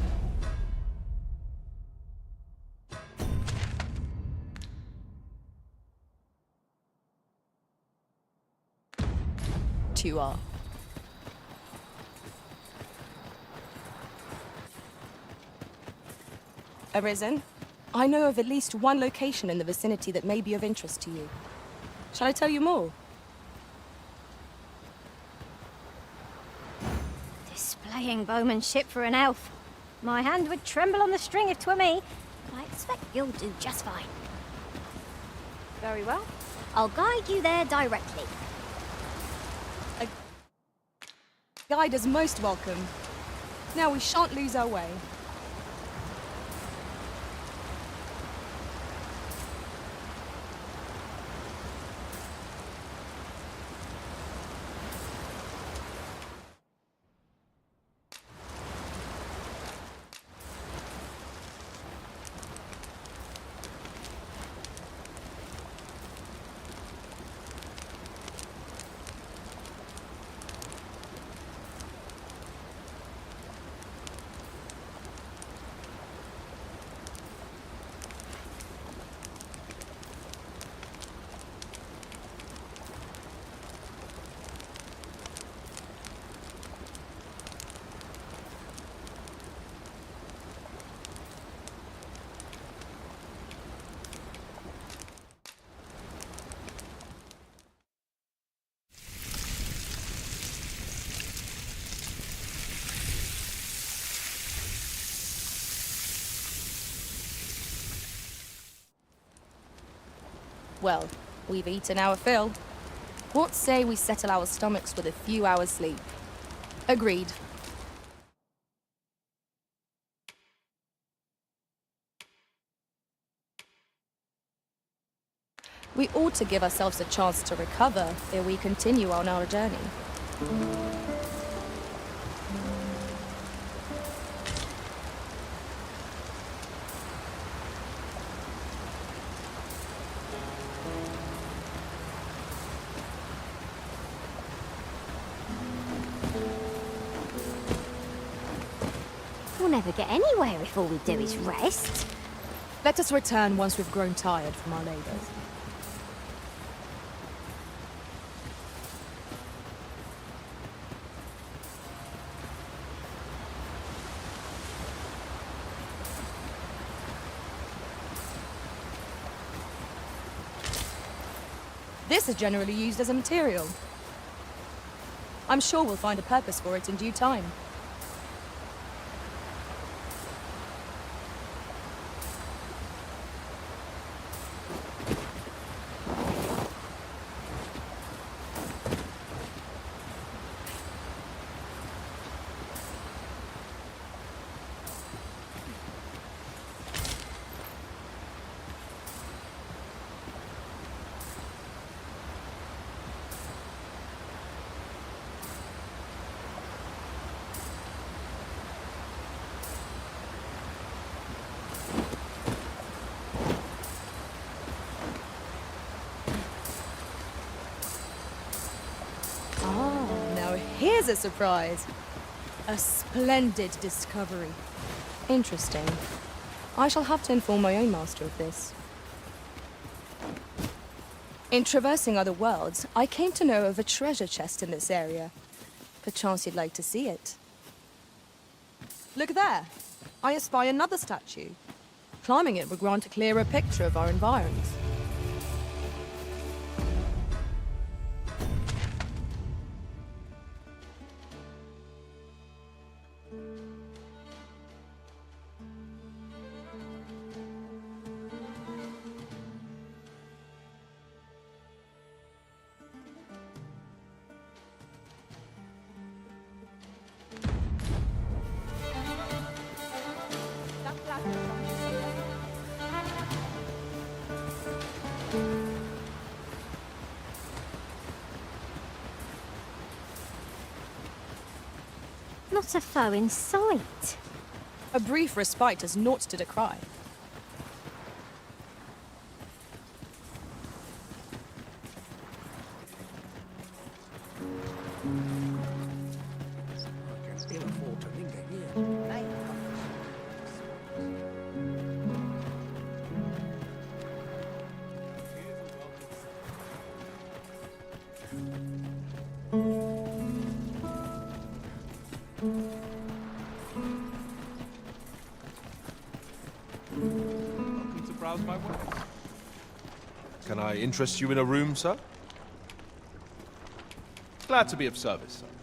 You are. Arisen, I know of at least one location in the vicinity that may be of interest to you. Shall I tell you more? Displaying bowmanship for an elf. My hand would tremble on the string if 'twere me, but I expect you'll do just fine. Very well. I'll guide you there directly. Guide is most welcome. Now we shan't lose our way. Well, we've eaten our fill. What say we settle our stomachs with a few hours' sleep? Agreed. We ought to give ourselves a chance to recover ere we continue on our journey. We'll never get anywhere if all we do is rest. Let us return once we've grown tired from our labors. This is generally used as a material. I'm sure we'll find a purpose for it in due time. is a surprise. A splendid discovery. Interesting. I shall have to inform my own master of this. In traversing other worlds, I came to know of a treasure chest in this area. Perchance you'd like to see it. Look there! I espy another statue. Climbing it would grant a clearer picture of our environs. Not a foe in sight. A brief respite is naught to decry. Welcome to browse my wares. Can I interest you in a room, sir? Glad to be of service, sir.